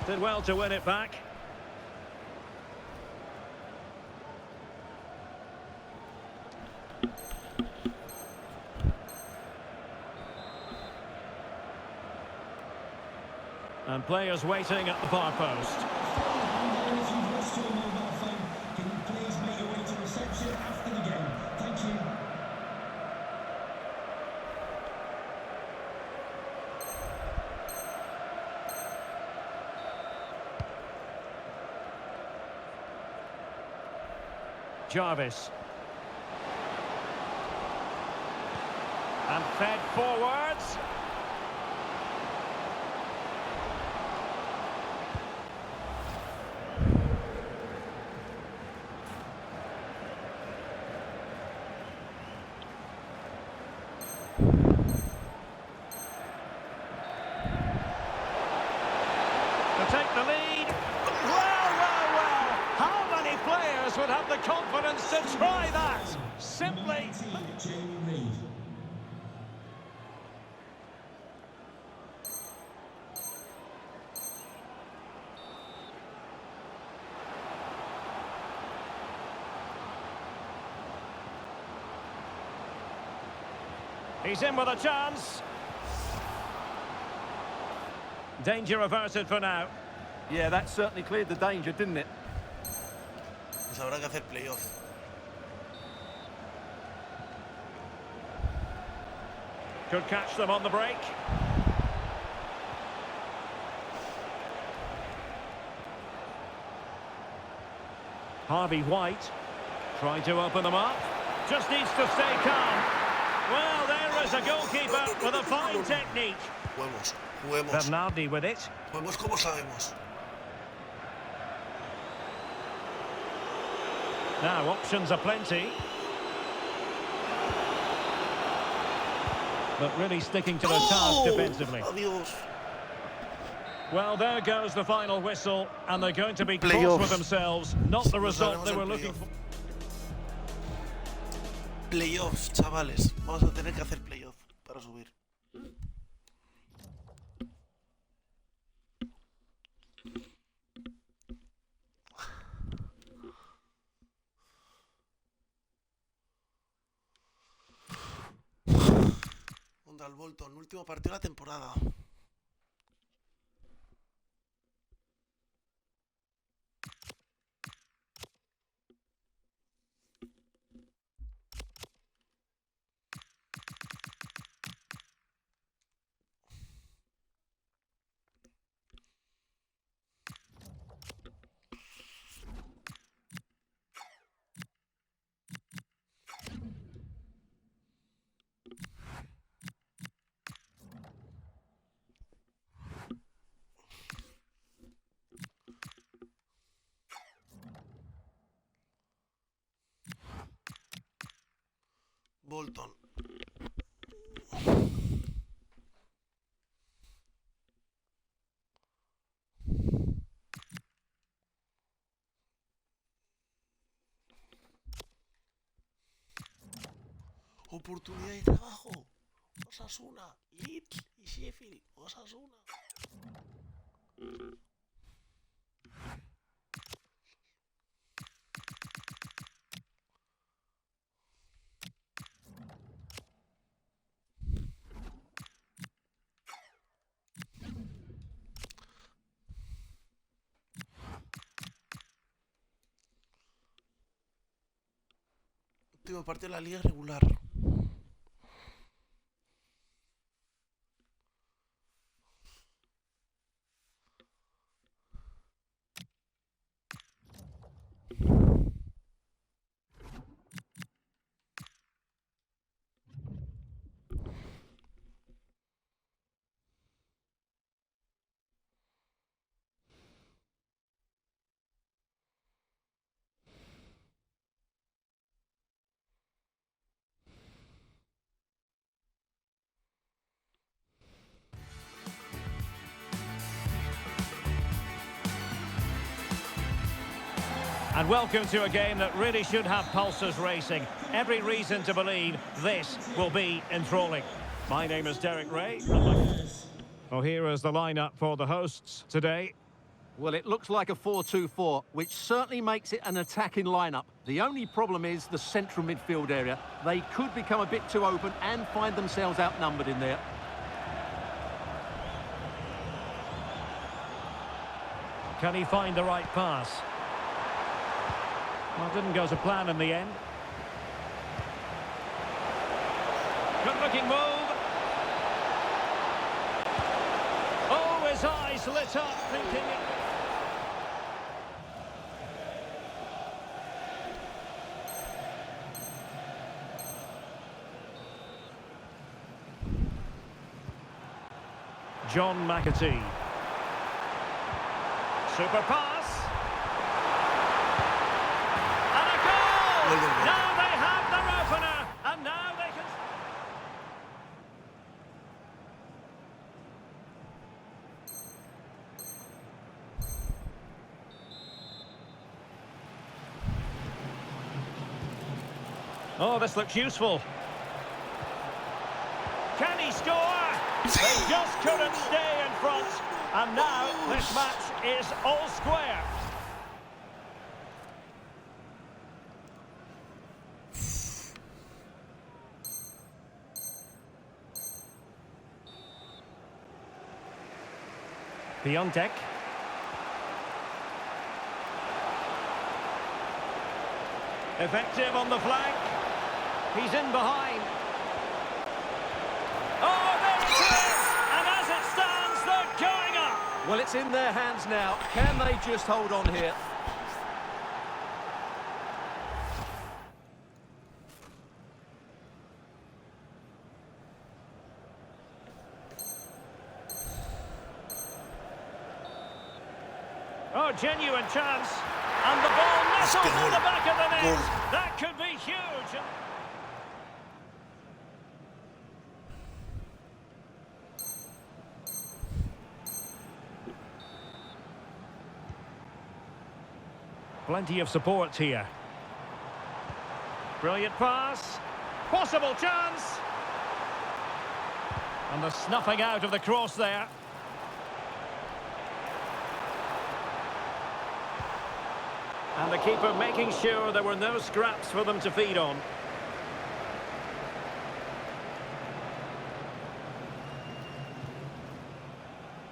Did well to win it back. And players waiting at the far post. If you've lost your mobile phone, can you please make your way to reception after the game? Thank you. Jarvis. And fed forwards. Take the lead. Well. How many players would have the confidence to try that? Simply. Jamie Reed. He's in with a chance. Danger averted for now. Yeah, that certainly cleared the danger, didn't it? Pues habrá que hacer playoff. Could catch them on the break. Harvey White trying to open them up. Just needs to stay calm. Well, there is a goalkeeper with a fine technique. Juguemos. Bernardi with it. Juguemos como sabemos. Now, options are plenty. But really sticking to the task defensively. Adiós. Well, there goes the final whistle, and they're going to be cross with themselves. Not the result they were looking for. Playoffs, chavales. Vamos a tener que hacer playoff para subir. Contra el Bolton, último partido de la temporada. Bolton. Oportunidad de trabajo. Osasuna, Leeds y Sheffield. Osasuna. Último partido de la liga regular. And welcome to a game that really should have pulses racing. Every reason to believe this will be enthralling. My name is Derek Ray. Well, here is the lineup for the hosts today. Well, it looks like a 4-2-4, which certainly makes it an attacking lineup. The only problem is the central midfield area. They could become a bit too open and find themselves outnumbered in there. Can he find the right pass? Well, didn't go to plan in the end. Good looking move. Oh, his eyes lit up, thinking it. John McAtee. Super pass. Now they have their opener, and now they can... Oh, this looks useful. Can he score? They just couldn't stay in front, and now this match is all square. Piontek. Effective on the flank. He's in behind. Oh, there it is! And as it stands, they're going up. Well, it's in their hands now. Can they just hold on here? Oh, genuine chance. And the ball nestles in the back of the net. Goal. That could be huge. Plenty of support here. Brilliant pass. Possible chance. And the snuffing out of the cross there. And the keeper making sure there were no scraps for them to feed on.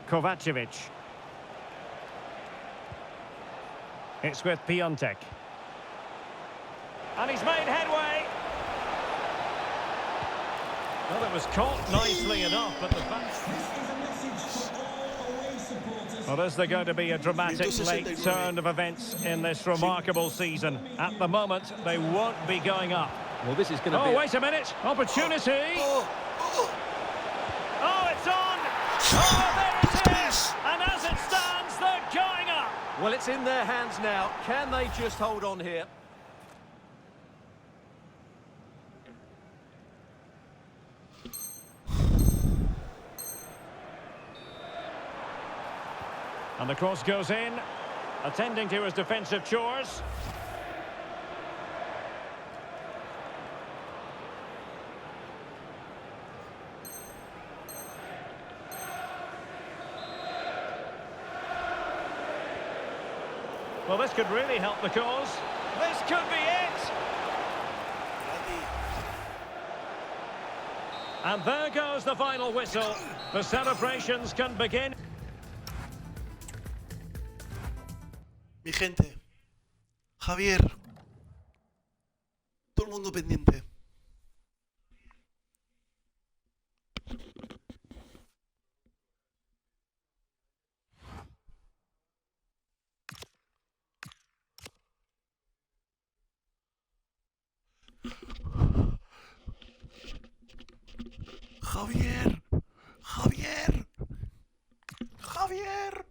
Kovacevic. It's with Piontek. And he's made headway. Well, it was caught nicely enough, but the back... This is a message for all away supporters. Well, is there going to be a dramatic late turn of events in this remarkable season? At the moment, they won't be going up. Well, this is going to be... Oh, wait a minute. Opportunity. Oh, it's on. Oh, there it is. And as it stands, they're going up. Well, it's in their hands now. Can they just hold on here? And the cross goes in, attending to his defensive chores. Well, this could really help the cause. This could be it. And there goes the final whistle. The celebrations can begin. Mi gente, Javier, todo el mundo pendiente. Javier, Javier, Javier.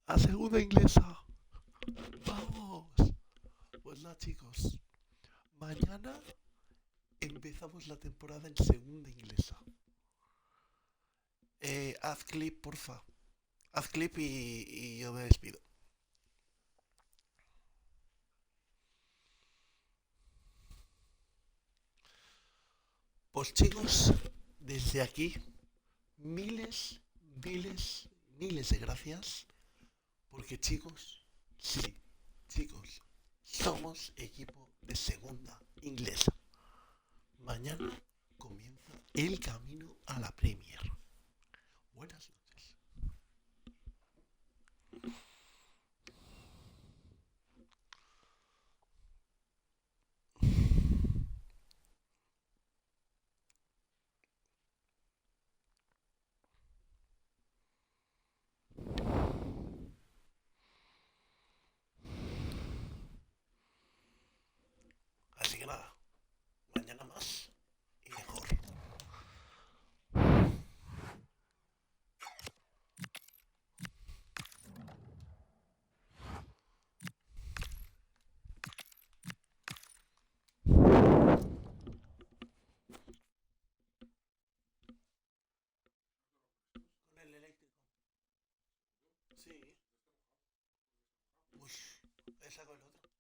A segunda inglesa. Vamos. Pues nada, chicos. Mañana empezamos la temporada en segunda inglesa. Haz clip, porfa. Haz clip y yo me despido. Pues chicos, desde aquí, miles de gracias. Porque chicos, sí, chicos, somos equipo de segunda inglesa. Mañana comienza el camino a la Premier. Buenas noches. Así que nada, mañana más y mejor. Con el eléctrico. Sí. Uy, esa con el otro.